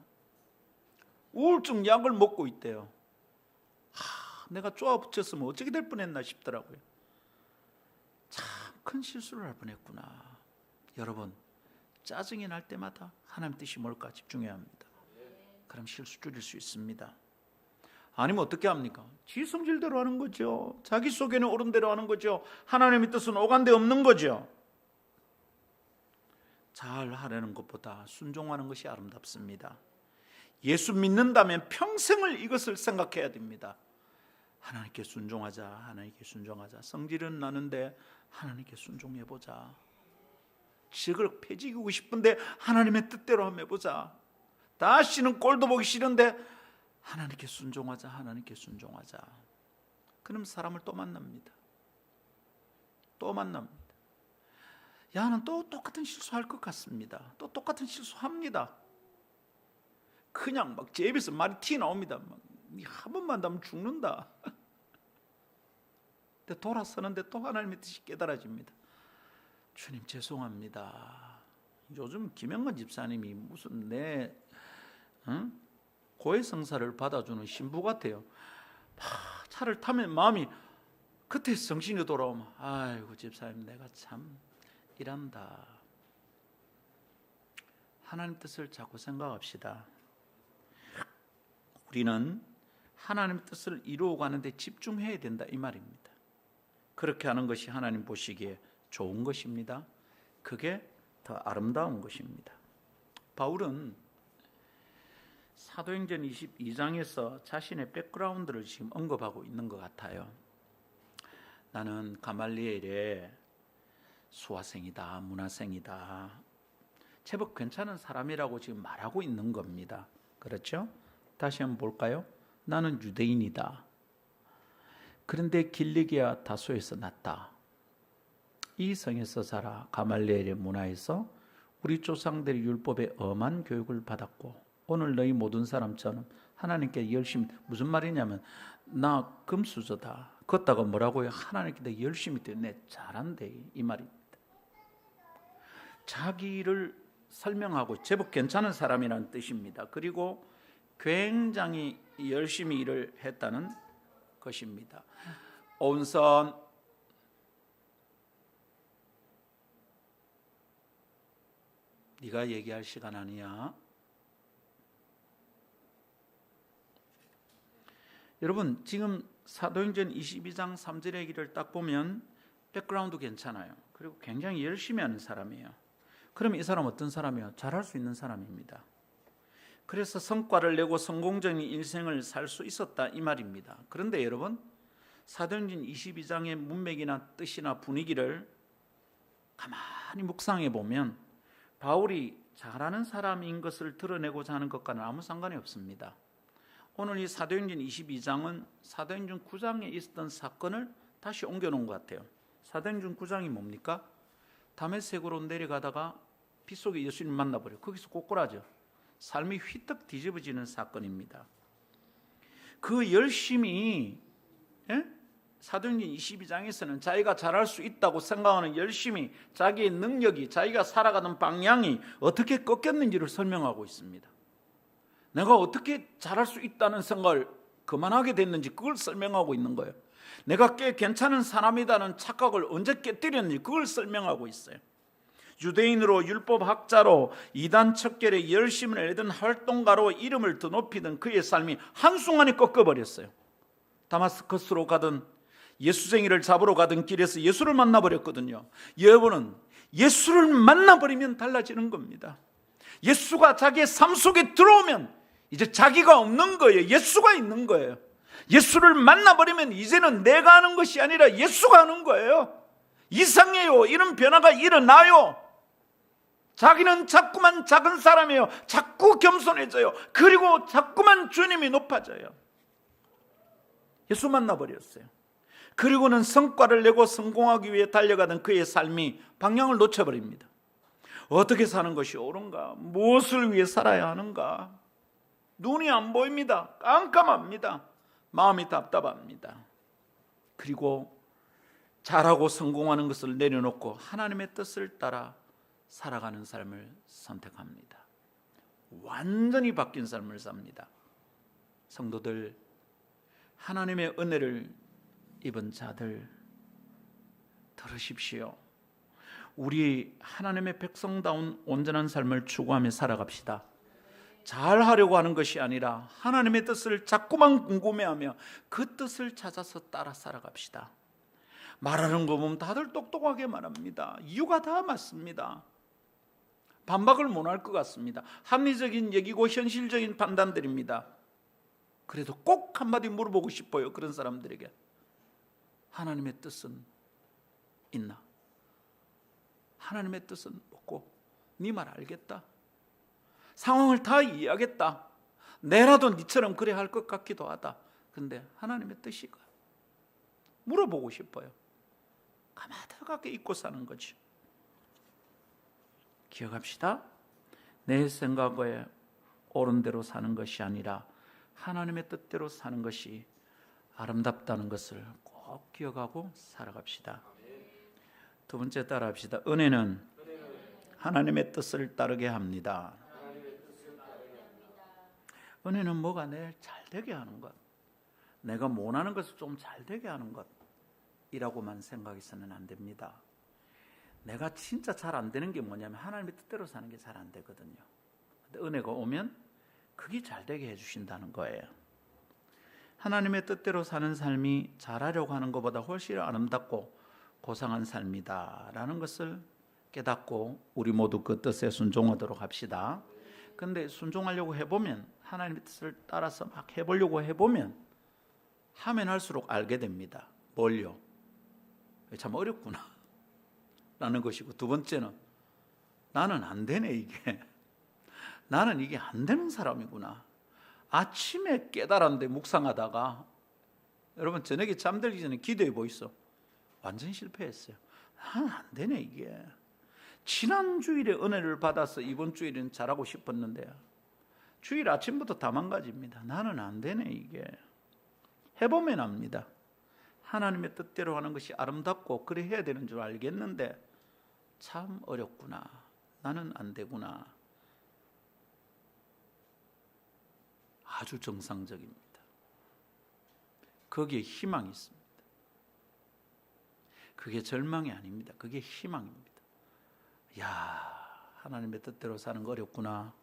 Speaker 1: 우울증 약을 먹고 있대요. 내가 쪼아붙였으면 어떻게 될 뻔했나 싶더라고요. 참 큰 실수를 할 뻔했구나. 여러분, 짜증이 날 때마다 하나님 뜻이 뭘까 집중해야 합니다. 그럼 실수 줄일 수 있습니다. 아니면 어떻게 합니까? 지 성질대로 하는 거죠. 자기 속에는 옳은 대로 하는 거죠. 하나님의 뜻은 오간데 없는 거죠. 잘 하려는 것보다 순종하는 것이 아름답습니다. 예수 믿는다면 평생을 이것을 생각해야 됩니다. 하나님께 순종하자. 성질은 나는데 하나님께 순종해보자. 지극 패지기고 싶은데 하나님의 뜻대로 한번 해보자. 다시는 꼴도 보기 싫은데 하나님께 순종하자. 그럼 사람을 또 만납니다. 야는 또 똑같은 실수할 것 같습니다. 또 똑같은 실수합니다. 그냥 막 제 입에서 말이 튀어나옵니다. 한 번만 하면 죽는다. 근데 돌아서는데 또 하나님의 뜻이 깨달아집니다. 주님 죄송합니다. 요즘 김영건 집사님이 무슨 내 고해성사를 받아주는 신부 같아요. 차를 타면 마음이 그때 정신이 돌아오면 아이고 집사님 내가 참 일한다. 하나님 뜻을 자꾸 생각합시다. 우리는 하나님 뜻을 이루어가는데 집중해야 된다 이 말입니다. 그렇게 하는 것이 하나님 보시기에 좋은 것입니다. 그게 더 아름다운 것입니다. 바울은 사도행전 22장에서 자신의 백그라운드를 지금 언급하고 있는 것 같아요. 나는 가말리엘의 수화생이다, 문화생이다. 제법 괜찮은 사람이라고 지금 말하고 있는 겁니다. 그렇죠? 다시 한번 볼까요? 나는 유대인이다. 그런데 길리기아 다소에서 났다. 이 성에서 자라 가말리엘의 문화에서 우리 조상들이 율법에 엄한 교육을 받았고 오늘 너희 모든 사람처럼 하나님께 열심히, 무슨 말이냐면 나 금수저다. 걷다가 뭐라고요? 하나님께 열심히 내 잘한대 이 말입니다. 자기를 설명하고 제법 괜찮은 사람이라는 뜻입니다. 그리고 굉장히 열심히 일을 했다는 것입니다. 오은선 네가 얘기할 시간 아니야. 여러분 지금 사도행전 22장 3절의 얘기를 딱 보면 백그라운드 괜찮아요. 그리고 굉장히 열심히 하는 사람이에요. 그럼 이 사람 어떤 사람이에요? 잘할 수 있는 사람입니다. 그래서 성과를 내고 성공적인 인생을 살 수 있었다 이 말입니다. 그런데 여러분 사도행전 22장의 문맥이나 뜻이나 분위기를 가만히 묵상해 보면 바울이 잘하는 사람인 것을 드러내고자 하는 것과는 아무 상관이 없습니다. 오늘 이 사도행전 22장은 사도행전 9장에 있었던 사건을 다시 옮겨놓은 것 같아요. 사도행전 9장이 뭡니까? 다메섹으로 내려가다가 빗속에 예수님 만나버려요. 거기서 꼬꾸라져. 삶이 휘떡 뒤집어지는 사건입니다. 그 열심히 사도행전 22장에서는 자기가 잘할 수 있다고 생각하는 열심히 자기의 능력이 자기가 살아가는 방향이 어떻게 꺾였는지를 설명하고 있습니다. 내가 어떻게 잘할 수 있다는 생각을 그만하게 됐는지 그걸 설명하고 있는 거예요. 내가 꽤 괜찮은 사람이라는 착각을 언제 깨뜨렸는지 그걸 설명하고 있어요. 유대인으로 율법학자로 이단 척결에 열심을 내던 활동가로 이름을 더 높이던 그의 삶이 한순간에 꺾어버렸어요. 다마스커스로 가던 예수쟁이를 잡으러 가던 길에서 예수를 만나버렸거든요. 여러분은 예수를 만나버리면 달라지는 겁니다. 예수가 자기의 삶 속에 들어오면 이제 자기가 없는 거예요. 예수가 있는 거예요. 예수를 만나버리면 이제는 내가 하는 것이 아니라 예수가 하는 거예요. 이상해요. 이런 변화가 일어나요. 자기는 자꾸만 작은 사람이에요. 자꾸 겸손해져요. 그리고 자꾸만 주님이 높아져요. 예수 만나버렸어요. 그리고는 성과를 내고 성공하기 위해 달려가던 그의 삶이 방향을 놓쳐버립니다. 어떻게 사는 것이 옳은가? 무엇을 위해 살아야 하는가? 눈이 안 보입니다. 깜깜합니다. 마음이 답답합니다. 그리고 잘하고 성공하는 것을 내려놓고 하나님의 뜻을 따라 살아가는 삶을 선택합니다. 완전히 바뀐 삶을 삽니다. 성도들, 하나님의 은혜를 입은 자들 들으십시오. 우리 하나님의 백성다운 온전한 삶을 추구하며 살아갑시다. 잘하려고 하는 것이 아니라 하나님의 뜻을 자꾸만 궁금해하며 그 뜻을 찾아서 따라 살아갑시다. 말하는 거 보면 다들 똑똑하게 말합니다. 이유가 다 맞습니다. 반박을 못할 것 같습니다. 합리적인 얘기고 현실적인 판단들입니다. 그래도 꼭 한마디 물어보고 싶어요. 그런 사람들에게 하나님의 뜻은 있나? 하나님의 뜻은 없고 네 말 알겠다. 상황을 다 이해하겠다. 내라도 네처럼 그래 할 것 같기도 하다. 근데 하나님의 뜻이가 물어보고 싶어요. 가마다하게 잊고 사는 거지. 기억합시다. 내 생각에 옳은 대로 사는 것이 아니라 하나님의 뜻대로 사는 것이 아름답다는 것을 꼭 기억하고 살아갑시다. 두 번째 따라합시다. 은혜는 하나님의 뜻을 따르게 합니다. 은혜는 뭐가 내 잘 되게 하는 것, 내가 원하는 것을 좀 잘 되게 하는 것이라고만 생각해서는 안 됩니다. 내가 진짜 잘 안 되는 게 뭐냐면 하나님의 뜻대로 사는 게 잘 안 되거든요. 근데 은혜가 오면 그게 잘 되게 해주신다는 거예요. 하나님의 뜻대로 사는 삶이 잘하려고 하는 것보다 훨씬 아름답고 고상한 삶이다라는 것을 깨닫고 우리 모두 그 뜻에 순종하도록 합시다. 근데 순종하려고 해보면, 하나님의 뜻을 따라서 막 해보려고 해보면 하면 할수록 알게 됩니다. 뭘요? 참 어렵구나 라는 것이고, 두 번째는 나는 안 되네, 이게. 나는 이게 안 되는 사람이구나. 아침에 깨달았는데 묵상하다가 여러분 저녁에 잠들기 전에 기도해 보이소. 완전 실패했어요. 나는 안 되네, 이게. 지난 주일에 은혜를 받아서 이번 주일은 잘하고 싶었는데 주일 아침부터 다 망가집니다. 나는 안 되네, 이게. 해보면 압니다. 하나님의 뜻대로 하는 것이 아름답고 그래 해야 되는 줄 알겠는데 참 어렵구나. 나는 안 되구나. 아주 정상적입니다. 거기에 희망이 있습니다. 그게 절망이 아닙니다. 그게 희망입니다. 야, 하나님의 뜻대로 사는 거 어렵구나.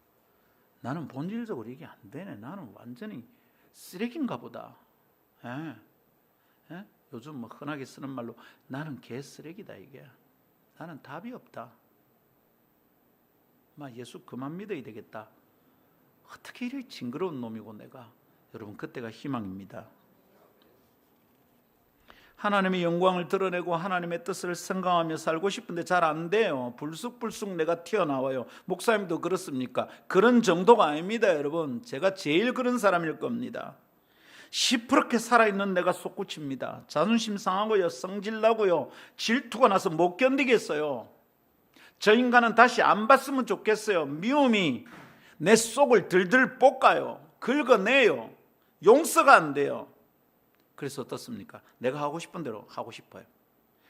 Speaker 1: 나는 본질적으로 이게 안 되네. 나는 완전히 쓰레기인가 보다. 요즘 뭐 흔하게 쓰는 말로 나는 개쓰레기다, 이게. 나는 답이 없다. 예수 그만 믿어야 되겠다. 어떻게 이렇게 징그러운 놈이고 내가. 여러분, 그때가 희망입니다. 하나님의 영광을 드러내고 하나님의 뜻을 생각하며 살고 싶은데 잘 안 돼요. 불쑥불쑥 내가 튀어나와요. 목사님도 그렇습니까? 그런 정도가 아닙니다, 여러분. 제가 제일 그런 사람일 겁니다. 시퍼렇게 살아있는 내가 솟구칩니다. 자존심 상하고요, 성질나고요, 질투가 나서 못 견디겠어요. 저 인간은 다시 안 봤으면 좋겠어요. 미움이 내 속을 들들 볶아요. 긁어내요. 용서가 안 돼요. 그래서 어떻습니까? 내가 하고 싶은 대로 하고 싶어요.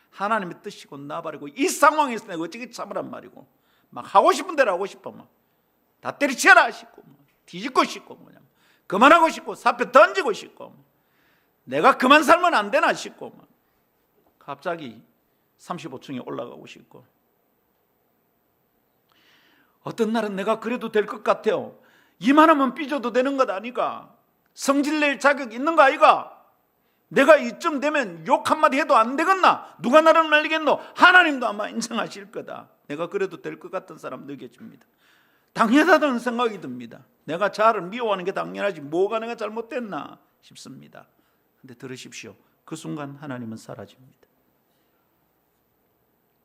Speaker 1: 하나님의 뜻이고 나발이고 이 상황에서 내가 어떻게 참으란 말이고 막 하고 싶은 대로 하고 싶어. 다 때리쳐라 싶고 뒤집고 싶고 그만하고 싶고 사표 던지고 싶고 내가 그만 살면 안 되나 싶고 갑자기 35층에 올라가고 싶고 어떤 날은 내가 그래도 될 것 같아요. 이만하면 삐져도 되는 것 아니가? 성질낼 자격 있는 거 아이가? 내가 이쯤 되면 욕 한마디 해도 안 되겠나? 누가 나를 말리겠노? 하나님도 아마 인정하실 거다. 내가 그래도 될 것 같은 사람 느껴집니다. 당연하다는 생각이 듭니다. 내가 자아를 미워하는 게 당연하지 뭐가 내가 잘못됐나 싶습니다. 근데 들으십시오. 그 순간 하나님은 사라집니다.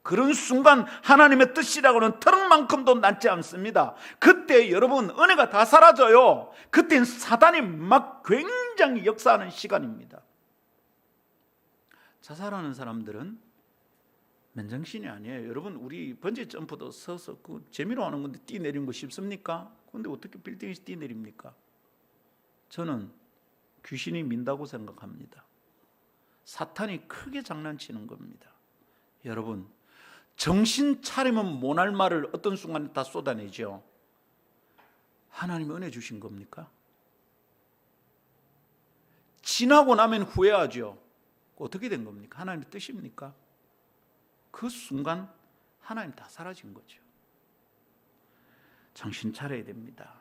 Speaker 1: 그런 순간 하나님의 뜻이라고는 털만큼도 남지 않습니다. 그때 여러분 은혜가 다 사라져요. 그때는 사단이 막 굉장히 역사하는 시간입니다. 자살하는 사람들은 맨정신이 아니에요. 여러분, 우리 번지 점프도 서서 그 재미로 하는 건데 뛰내리는 거 쉽습니까? 근데 어떻게 빌딩에서 뛰내립니까? 저는 귀신이 민다고 생각합니다. 사탄이 크게 장난치는 겁니다. 여러분, 정신 차리면 못할 말을 어떤 순간에 다 쏟아내죠. 하나님이 은혜 주신 겁니까? 지나고 나면 후회하죠. 어떻게 된 겁니까? 하나님의 뜻입니까? 그 순간 하나님 다 사라진 거죠. 정신 차려야 됩니다.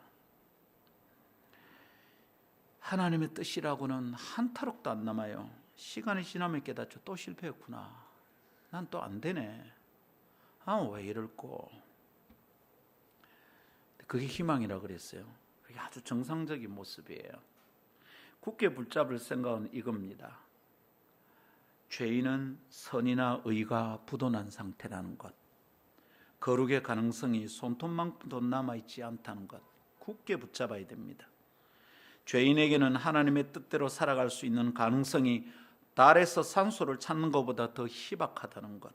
Speaker 1: 하나님의 뜻이라고는 한 타락도 안 남아요. 시간이 지나면 깨닫죠. 또 실패했구나. 난 또 안 되네. 왜 이럴꼬. 그게 희망이라 그랬어요. 그게 아주 정상적인 모습이에요. 굳게 붙잡을 생각은 이겁니다. 죄인은 선이나 의가 부도난 상태라는 것, 거룩의 가능성이 손톱만큼도 남아있지 않다는 것, 굳게 붙잡아야 됩니다. 죄인에게는 하나님의 뜻대로 살아갈 수 있는 가능성이 달에서 산소를 찾는 것보다 더 희박하다는 것,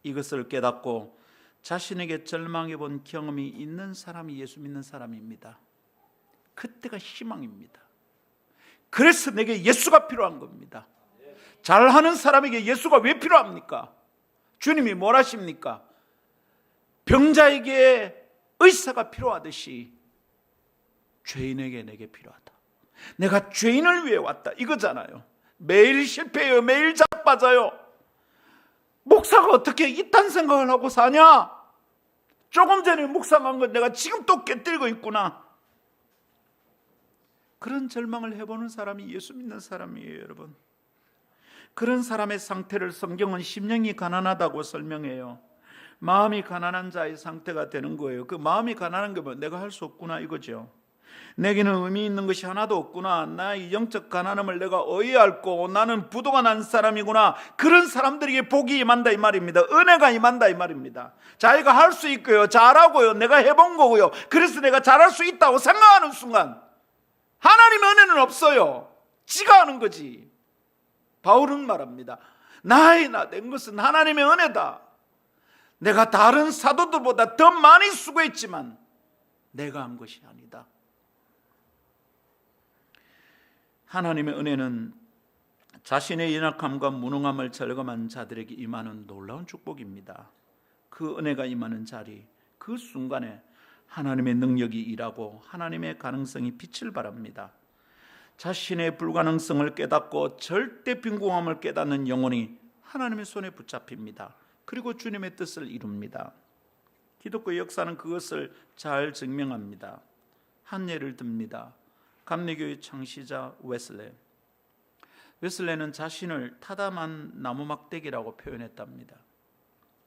Speaker 1: 이것을 깨닫고 자신에게 절망해 본 경험이 있는 사람이 예수 믿는 사람입니다. 그때가 희망입니다. 그래서 내게 예수가 필요한 겁니다. 잘하는 사람에게 예수가 왜 필요합니까? 주님이 뭘 하십니까? 병자에게 의사가 필요하듯이 죄인에게 내게 필요하다. 내가 죄인을 위해 왔다 이거잖아요. 매일 실패해요. 매일 자빠져요. 목사가 어떻게 이딴 생각을 하고 사냐? 조금 전에 묵상한 건 내가 지금 또 깨뜨리고 있구나. 그런 절망을 해보는 사람이 예수 믿는 사람이에요, 여러분. 그런 사람의 상태를 성경은 심령이 가난하다고 설명해요. 마음이 가난한 자의 상태가 되는 거예요. 그 마음이 가난한 게 뭐 내가 할 수 없구나 이거죠. 내게는 의미 있는 것이 하나도 없구나. 나의 영적 가난함을 내가 어찌 알고 나는 부도가 난 사람이구나. 그런 사람들에게 복이 임한다 이 말입니다. 은혜가 임한다 이 말입니다. 자기가 할 수 있고요. 잘하고요. 내가 해본 거고요. 그래서 내가 잘할 수 있다고 생각하는 순간 하나님의 은혜는 없어요. 지가 하는 거지. 바울은 말합니다. 나의 나 된 것은 하나님의 은혜다. 내가 다른 사도들보다 더 많이 수고했지만 내가 한 것이 아니다. 하나님의 은혜는 자신의 연약함과 무능함을 절감한 자들에게 임하는 놀라운 축복입니다. 그 은혜가 임하는 자리, 그 순간에 하나님의 능력이 일하고 하나님의 가능성이 빛을 발합니다. 자신의 불가능성을 깨닫고 절대 빈궁함을 깨닫는 영혼이 하나님의 손에 붙잡힙니다. 그리고 주님의 뜻을 이룹니다. 기독교 역사는 그것을 잘 증명합니다. 한 예를 듭니다. 감리교의 창시자 웨슬레는 자신을 타담한 나무 막대기라고 표현했답니다.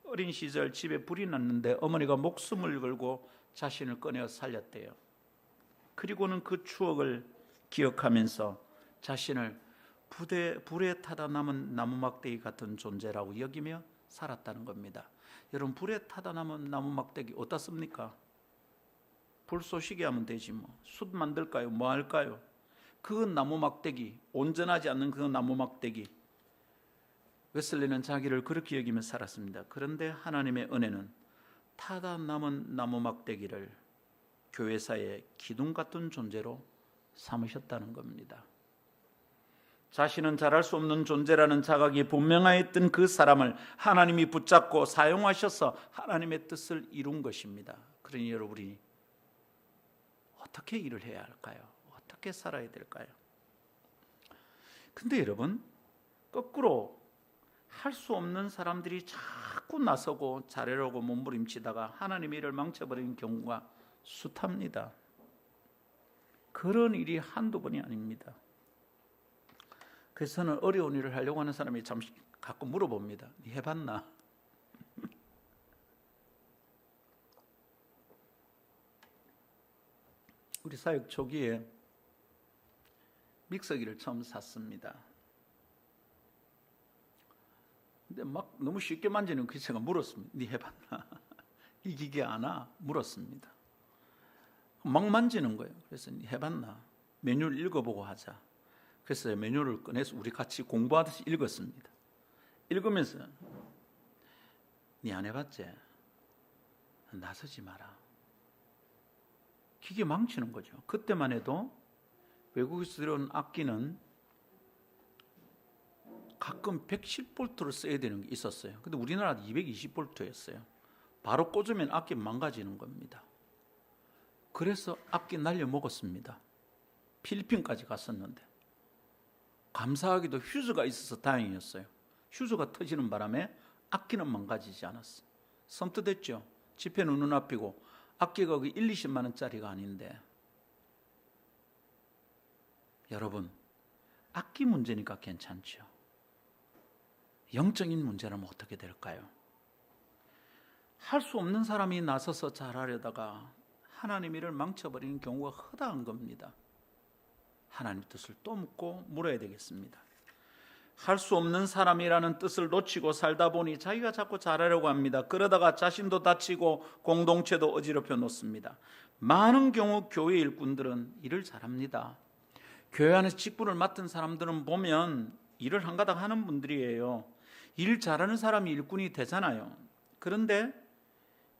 Speaker 1: 어린 시절 집에 불이 났는데 어머니가 목숨을 걸고 자신을 꺼내어 살렸대요. 그리고는 그 추억을 기억하면서 자신을 불에 타다 남은 나무 막대기 같은 존재라고 여기며 살았다는 겁니다. 여러분, 불에 타다 남은 나무 막대기 어디다 씁니까? 불 쏘시게 하면 되지 뭐. 숯 만들까요? 뭐 할까요? 그 나무 막대기, 온전하지 않는 그 나무 막대기, 웨슬리는 자기를 그렇게 여기며 살았습니다. 그런데 하나님의 은혜는 타다 남은 나무 막대기를 교회사의 기둥 같은 존재로 삼으셨다는 겁니다. 자신은 잘할 수 없는 존재라는 자각이 분명하였던 그 사람을 하나님이 붙잡고 사용하셔서 하나님의 뜻을 이룬 것입니다. 그러니 여러분이 어떻게 일을 해야 할까요? 어떻게 살아야 될까요? 근데 여러분, 거꾸로 할 수 없는 사람들이 자꾸 나서고 잘하려고 몸부림치다가 하나님의 일을 망쳐버리는 경우가 숱합니다. 그런 일이 한두 번이 아닙니다. 그래서 저는 어려운 일을 하려고 하는 사람이 잠시 가끔 물어봅니다. 네 해봤나? 우리 사역 초기에 믹서기를 처음 샀습니다. 근데 막 너무 쉽게 만지는 그 제가 물었습니다. 네 해봤나? 이 기계 아나? 물었습니다. 막 만지는 거예요. 그래서 네 해봤나? 메뉴를 읽어보고 하자. 그래서 메뉴를 꺼내서 우리 같이 공부하듯이 읽었습니다. 읽으면서 네 안 해봤지? 나서지 마라. 기계 망치는 거죠. 그때만 해도 외국에서 들어온 악기는 가끔 110볼트를 써야 되는 게 있었어요. 근데 우리나라 220볼트였어요. 바로 꽂으면 악기 망가지는 겁니다. 그래서 악기 날려 먹었습니다. 필리핀까지 갔었는데 감사하게도 휴즈가 있어서 다행이었어요. 휴즈가 터지는 바람에 악기는 망가지지 않았어요. 섬뜩했죠. 지폐는 눈앞이고 악기가 그 1, 20만 원짜리가 아닌데. 여러분, 악기 문제니까 괜찮죠. 영적인 문제라면 어떻게 될까요? 할 수 없는 사람이 나서서 잘하려다가 하나님 일을 망쳐버리는 경우가 허다한 겁니다. 하나님 뜻을 또 묻고 물어야 되겠습니다. 할 수 없는 사람이라는 뜻을 놓치고 살다 보니 자기가 자꾸 잘하려고 합니다. 그러다가 자신도 다치고 공동체도 어지럽혀 놓습니다. 많은 경우 교회 일꾼들은 일을 잘합니다. 교회 안에서 직분을 맡은 사람들은 보면 일을 한가닥 하는 분들이에요. 일 잘하는 사람이 일꾼이 되잖아요. 그런데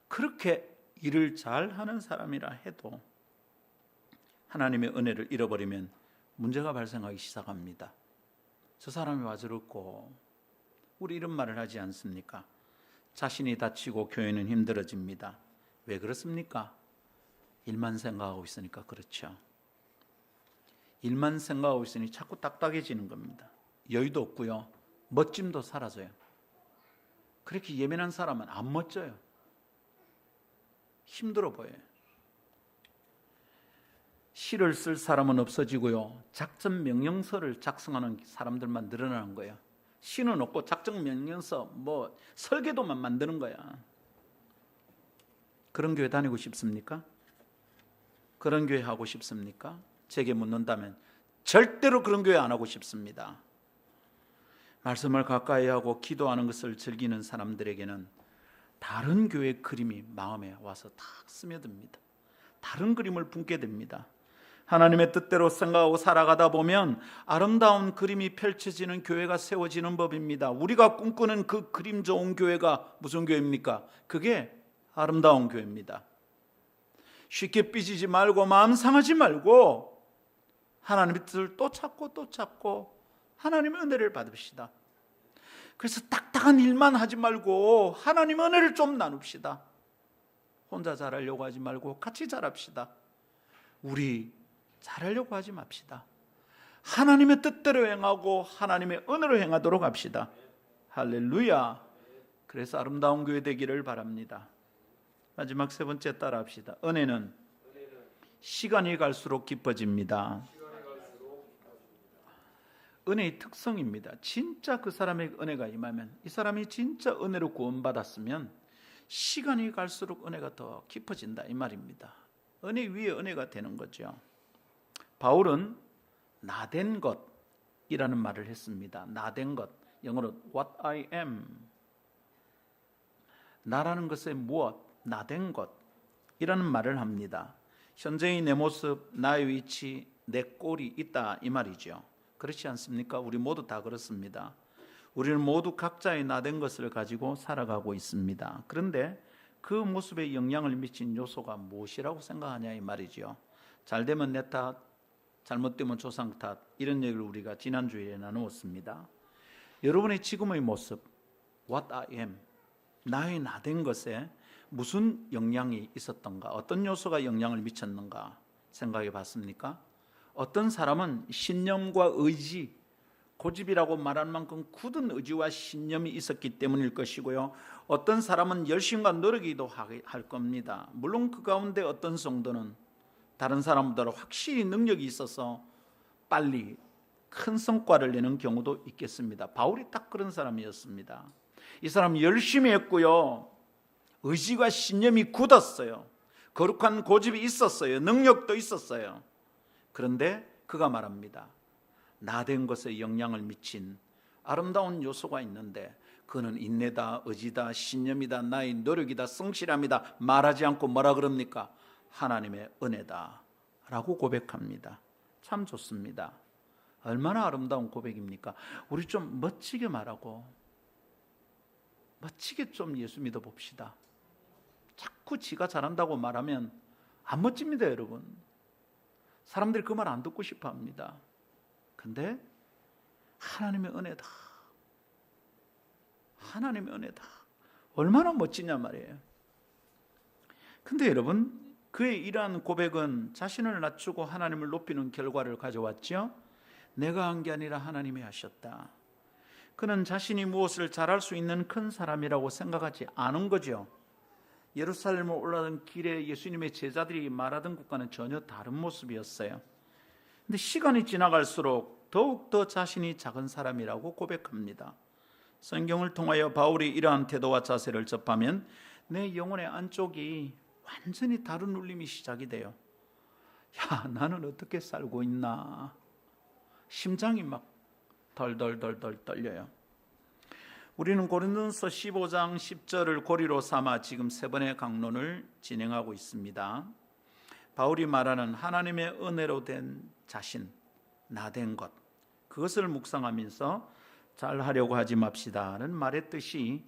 Speaker 1: 그렇게 일을 잘하는 사람이라 해도 하나님의 은혜를 잃어버리면 문제가 발생하기 시작합니다. 저 사람이 와저렇고 우리 이런 말을 하지 않습니까? 자신이 다치고 교회는 힘들어집니다. 왜 그렇습니까? 일만 생각하고 있으니까 그렇죠. 일만 생각하고 있으니 자꾸 딱딱해지는 겁니다. 여유도 없고요. 멋짐도 사라져요. 그렇게 예민한 사람은 안 멋져요. 힘들어 보여요. 시를 쓸 사람은 없어지고요. 작전 명령서를 작성하는 사람들만 늘어나는 거예요. 시는 없고 작전 명령서, 설계도만 만드는 거야. 그런 교회 다니고 싶습니까? 그런 교회 하고 싶습니까? 제게 묻는다면 절대로 그런 교회 안 하고 싶습니다. 말씀을 가까이 하고 기도하는 것을 즐기는 사람들에게는 다른 교회의 그림이 마음에 와서 탁 스며듭니다. 다른 그림을 품게 됩니다. 하나님의 뜻대로 생각하고 살아가다 보면 아름다운 그림이 펼쳐지는 교회가 세워지는 법입니다. 우리가 꿈꾸는 그 그림 좋은 교회가 무슨 교회입니까? 그게 아름다운 교회입니다. 쉽게 삐지지 말고 마음 상하지 말고 하나님의 뜻을 또 찾고 하나님의 은혜를 받읍시다. 그래서 딱딱한 일만 하지 말고 하나님의 은혜를 좀 나눕시다. 혼자 잘하려고 하지 말고 같이 잘합시다. 우리 잘하려고 하지 맙시다. 하나님의 뜻대로 행하고 하나님의 은혜로 행하도록 합시다. 할렐루야. 그래서 아름다운 교회 되기를 바랍니다. 마지막 세 번째 따라합시다. 은혜는 시간이 갈수록 깊어집니다. 은혜의 특성입니다. 진짜 그 사람에게 은혜가 임하면, 이 사람이 진짜 은혜로 구원받았으면 시간이 갈수록 은혜가 더 깊어진다 이 말입니다. 은혜 위에 은혜가 되는 거죠. 바울은 나된 것이라는 말을 했습니다. 나된 것, 영어로 what I am. 나라는 것의 무엇, 나된 것이라는 말을 합니다. 현재의 내 모습, 나의 위치, 내 꼴이 있다 이 말이죠. 그렇지 않습니까? 우리 모두 다 그렇습니다. 우리는 모두 각자의 나된 것을 가지고 살아가고 있습니다. 그런데 그 모습에 영향을 미친 요소가 무엇이라고 생각하냐 이 말이죠. 잘되면 내 탓, 잘못되면 조상 탓, 이런 얘기를 우리가 지난주에 나누었습니다. 여러분의 지금의 모습, what I am, 나의 나된 것에 무슨 영향이 있었던가, 어떤 요소가 영향을 미쳤는가 생각해 봤습니까? 어떤 사람은 신념과 의지, 고집이라고 말할 만큼 굳은 의지와 신념이 있었기 때문일 것이고요. 어떤 사람은 열심과 노력이기도 할 겁니다. 물론 그 가운데 어떤 성도는 다른 사람보다 확실히 능력이 있어서 빨리 큰 성과를 내는 경우도 있겠습니다. 바울이 딱 그런 사람이었습니다. 이 사람 열심히 했고요. 의지가 신념이 굳었어요. 거룩한 고집이 있었어요. 능력도 있었어요. 그런데 그가 말합니다. 나된 것에 영향을 미친 아름다운 요소가 있는데 그는 인내다, 의지다, 신념이다, 나의 노력이다, 성실함이다 말하지 않고 뭐라 그럽니까? 하나님의 은혜다 라고 고백합니다. 참 좋습니다. 얼마나 아름다운 고백입니까? 우리 좀 멋지게 말하고 멋지게 좀 예수 믿어 봅시다. 자꾸 지가 잘한다고 말하면 안 멋집니다, 여러분. 사람들이 그 말 안 듣고 싶어 합니다. 근데 하나님의 은혜다, 하나님의 은혜다. 얼마나 멋지냐 말이에요. 근데 여러분, 그의 이러한 고백은 자신을 낮추고 하나님을 높이는 결과를 가져왔죠. 내가 한 게 아니라 하나님이 하셨다. 그는 자신이 무엇을 잘할 수 있는 큰 사람이라고 생각하지 않은 거죠. 예루살렘을 올라가던 길에 예수님의 제자들이 말하던 것과는 전혀 다른 모습이었어요. 근데 시간이 지나갈수록 더욱더 자신이 작은 사람이라고 고백합니다. 성경을 통하여 바울이 이러한 태도와 자세를 접하면 내 영혼의 안쪽이 완전히 다른 울림이 시작이 돼요. 야, 나는 어떻게 살고 있나? 심장이 막 덜덜덜덜 떨려요. 우리는 고린도전서 15장 10절을 고리로 삼아 지금 세 번의 강론을 진행하고 있습니다. 바울이 말하는 하나님의 은혜로 된 자신, 나 된 것, 그것을 묵상하면서 잘하려고 하지 맙시다는 말의 뜻이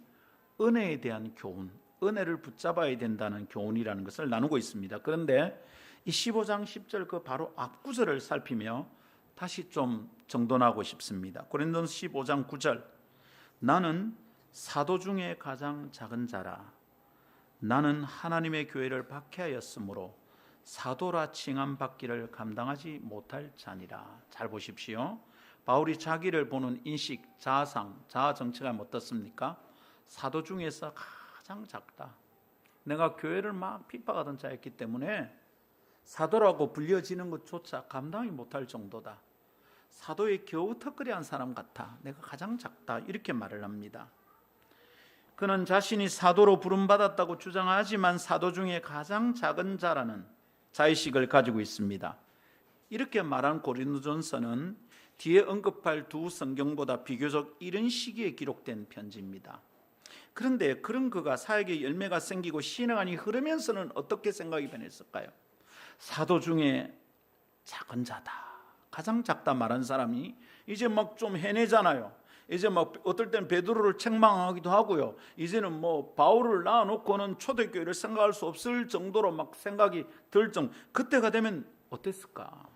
Speaker 1: 은혜에 대한 교훈, 은혜를 붙잡아야 된다는 교훈이라는 것을 나누고 있습니다. 그런데 이 15장 10절 그 바로 앞구절을 살피며 다시 좀 정돈하고 싶습니다. 고린도전서 15장 9절, 나는 사도 중에 가장 작은 자라. 나는 하나님의 교회를 박해하였으므로 사도라 칭함받기를 감당하지 못할 자니라. 잘 보십시오. 바울이 자기를 보는 인식, 자아상, 자아정체가 어떻습니까? 사도 중에서 가장 작다. 내가 교회를 막 핍박하던 자였기 때문에 사도라고 불려지는 것조차 감당이 못할 정도다. 사도에 겨우 턱걸이한 사람 같아. 내가 가장 작다. 이렇게 말을 합니다. 그는 자신이 사도로 부름받았다고 주장하지만 사도 중에 가장 작은 자라는 자의식을 가지고 있습니다. 이렇게 말한 고린도전서는 뒤에 언급할 두 성경보다 비교적 이른 시기에 기록된 편지입니다. 그런데 그런 그가 사역의 열매가 생기고 신앙이 흐르면서는 어떻게 생각이 변했을까요? 사도 중에 작은 자다, 가장 작다 말한 사람이 이제 막 좀 해내잖아요. 이제 막 어떨 때는 베드로를 책망하기도 하고요. 이제는 뭐 바울을 낳아놓고는 초대교회를 생각할 수 없을 정도로 막 생각이 들 정도. 그때가 되면 어땠을까?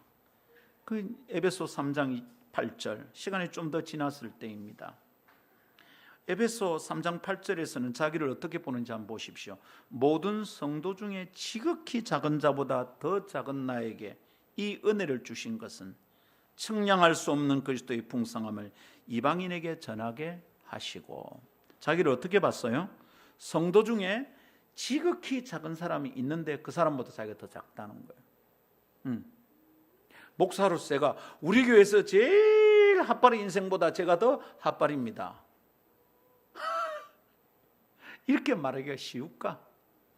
Speaker 1: 그 에베소 3장 8절, 시간이 좀 더 지났을 때입니다. 에베소 3장 8절에서는 자기를 어떻게 보는지 한번 보십시오. 모든 성도 중에 지극히 작은 자보다 더 작은 나에게 이 은혜를 주신 것은 측량할 수 없는 그리스도의 풍성함을 이방인에게 전하게 하시고, 자기를 어떻게 봤어요? 성도 중에 지극히 작은 사람이 있는데 그 사람보다 자기가 더 작다는 거예요. 목사로서 제가 우리 교회에서 제일 핫바리 인생보다 제가 더 핫바리입니다. 이렇게 말하기가 쉬울까?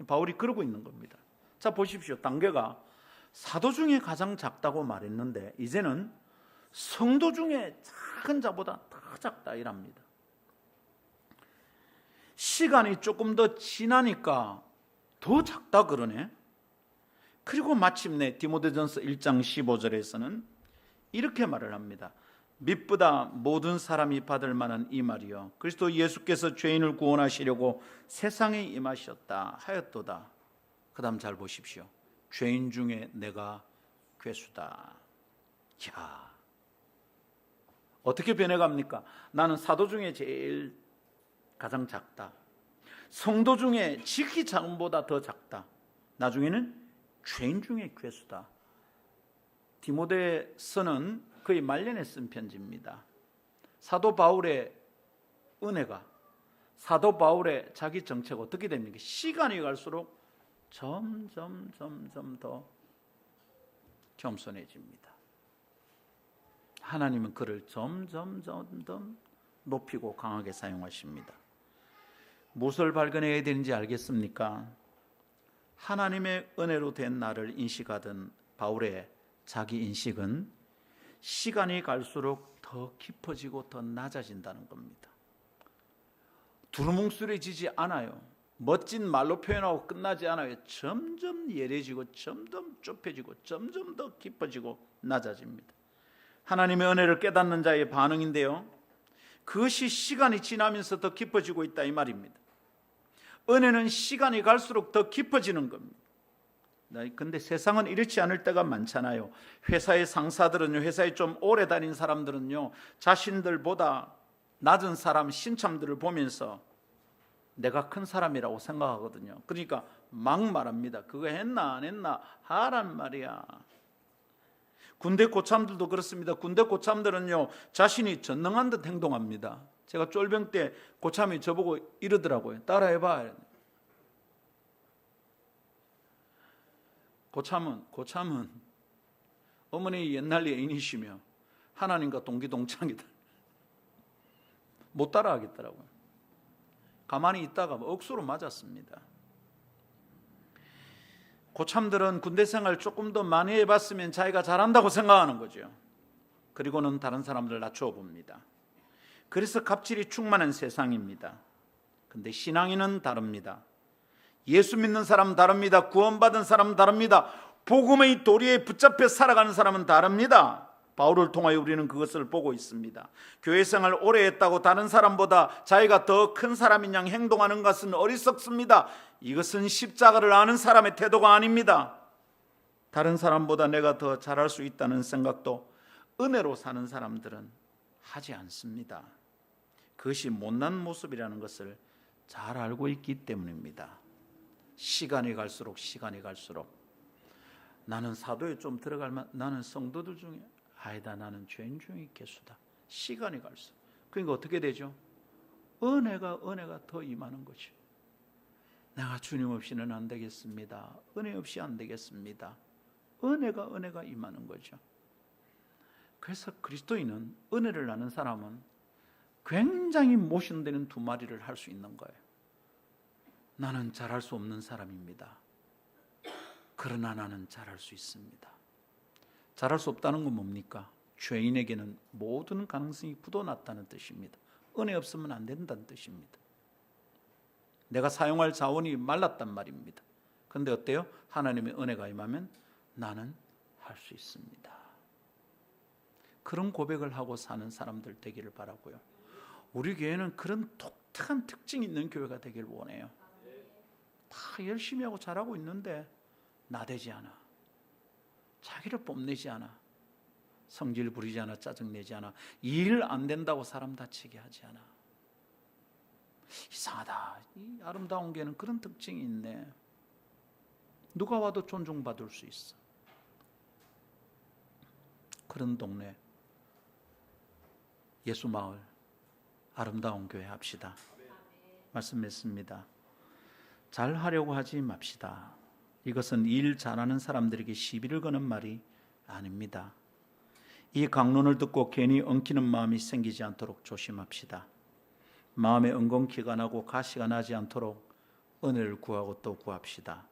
Speaker 1: 바울이 그러고 있는 겁니다. 자, 보십시오. 단계가 사도 중에 가장 작다고 말했는데 이제는 성도 중에 작은 자보다 더 작다 이랍니다. 시간이 조금 더 지나니까 더 작다 그러네. 그리고 마침내 디모데전서 1장 15절에서는 이렇게 말을 합니다. 믿보다 모든 사람이 받을 만한 이 말이요, 그리스도 예수께서 죄인을 구원하시려고 세상에 임하셨다 하였도다. 그 다음 잘 보십시오. 죄인 중에 내가 괴수다. 야, 어떻게 변해갑니까? 나는 사도 중에 제일 가장 작다. 성도 중에 지극히 작은보다 더 작다. 나중에는 죄인 중에 괴수다. 디모데서는 거의 말년에 쓴 편지입니다. 사도 바울의 은혜가, 사도 바울의 자기 정체가 어떻게 됩니까? 시간이 갈수록 점점 더 겸손해집니다. 하나님은 그를 점점 높이고 강하게 사용하십니다. 무엇을 발견해야 되는지 알겠습니까? 하나님의 은혜로 된 나를 인식하던 바울의 자기 인식은 시간이 갈수록 더 깊어지고 더 낮아진다는 겁니다. 두루뭉술해지지 않아요. 멋진 말로 표현하고 끝나지 않아요. 점점 예래지고 점점 좁혀지고 점점 더 깊어지고 낮아집니다. 하나님의 은혜를 깨닫는 자의 반응인데요, 그것이 시간이 지나면서 더 깊어지고 있다 이 말입니다. 은혜는 시간이 갈수록 더 깊어지는 겁니다. 근데 세상은 이렇지 않을 때가 많잖아요. 회사의 상사들은요, 회사에 좀 오래 다닌 사람들은요, 자신들보다 낮은 사람 신참들을 보면서 내가 큰 사람이라고 생각하거든요. 그러니까 막 말합니다. 그거 했나 안 했나 하란 말이야. 군대 고참들도 그렇습니다. 군대 고참들은요, 자신이 전능한 듯 행동합니다. 제가 쫄병 때 고참이 저보고 이러더라고요. 따라해봐. 고참은 어머니 옛날 애인이시며 하나님과 동기동창이다. 못 따라하겠더라고요. 가만히 있다가 억수로 맞았습니다. 고참들은 군대 생활 조금 더 많이 해봤으면 자기가 잘한다고 생각하는 거죠. 그리고는 다른 사람들 낮추어 봅니다. 그래서 갑질이 충만한 세상입니다. 근데 신앙인은 다릅니다. 예수 믿는 사람 다릅니다. 구원받은 사람 다릅니다. 복음의 도리에 붙잡혀 살아가는 사람은 다릅니다. 바울을 통하여 우리는 그것을 보고 있습니다. 교회 생활 오래 했다고 다른 사람보다 자기가 더 큰 사람인 양 행동하는 것은 어리석습니다. 이것은 십자가를 아는 사람의 태도가 아닙니다. 다른 사람보다 내가 더 잘할 수 있다는 생각도 은혜로 사는 사람들은 하지 않습니다. 그것이 못난 모습이라는 것을 잘 알고 있기 때문입니다. 시간이 갈수록 나는 사도에 좀 들어갈만, 나는 성도들 중에 아니다, 나는 죄인 중에 개수다. 시간이 갈수록. 그러니까 어떻게 되죠? 은혜가 더 임하는 거죠. 내가 주님 없이는 안 되겠습니다. 은혜 없이 안 되겠습니다. 은혜가 임하는 거죠. 그래서 그리스도인은, 은혜를 아는 사람은 굉장히 모션되는 두 마리를 할 수 있는 거예요. 나는 잘할 수 없는 사람입니다. 그러나 나는 잘할 수 있습니다. 잘할 수 없다는 건 뭡니까? 죄인에게는 모든 가능성이 굳어놨다는 뜻입니다. 은혜 없으면 안 된다는 뜻입니다. 내가 사용할 자원이 말랐단 말입니다. 그런데 어때요? 하나님의 은혜가 임하면 나는 할 수 있습니다. 그런 고백을 하고 사는 사람들 되기를 바라고요. 우리 교회는 그런 독특한 특징이 있는 교회가 되길 원해요. 다 열심히 하고 잘하고 있는데 나대지 않아. 자기를 뽐내지 않아. 성질 부리지 않아. 짜증내지 않아. 일 안 된다고 사람 다치게 하지 않아. 이상하다. 이 아름다운 교회는 그런 특징이 있네. 누가 와도 존중받을 수 있어. 그런 동네, 예수마을, 아름다운 교회 합시다. 말씀했습니다. 잘하려고 하지 맙시다. 이것은 일 잘하는 사람들에게 시비를 거는 말이 아닙니다. 이 강론을 듣고 괜히 엉키는 마음이 생기지 않도록 조심합시다. 마음에 엉겅퀴가 나고 가시가 나지 않도록 은혜를 구하고 또 구합시다.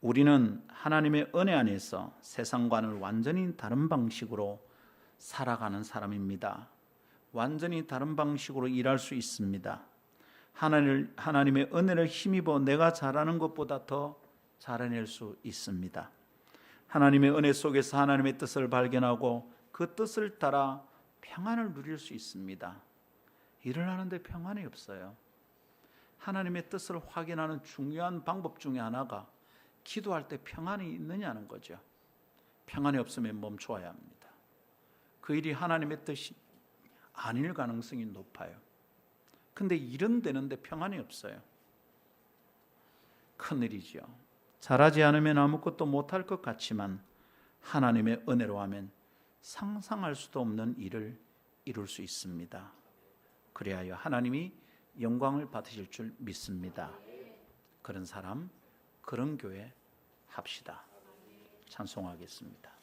Speaker 1: 우리는 하나님의 은혜 안에서 세상과는 완전히 다른 방식으로 살아가는 사람입니다. 완전히 다른 방식으로 일할 수 있습니다. 하나님의 은혜를 힘입어 내가 잘하는 것보다 더 잘해낼 수 있습니다. 하나님의 은혜 속에서 하나님의 뜻을 발견하고 그 뜻을 따라 평안을 누릴 수 있습니다. 일을 하는데 평안이 없어요. 하나님의 뜻을 확인하는 중요한 방법 중에 하나가 기도할 때 평안이 있느냐는 거죠. 평안이 없으면 멈춰야 합니다. 그 일이 하나님의 뜻이 아닐 가능성이 높아요. 근데 일은 되는데 평안이 없어요. 큰일이죠. 잘하지 않으면 아무것도 못할 것 같지만 하나님의 은혜로 하면 상상할 수도 없는 일을 이룰 수 있습니다. 그래야 하나님이 영광을 받으실 줄 믿습니다. 그런 사람, 그런 교회 합시다. 찬송하겠습니다.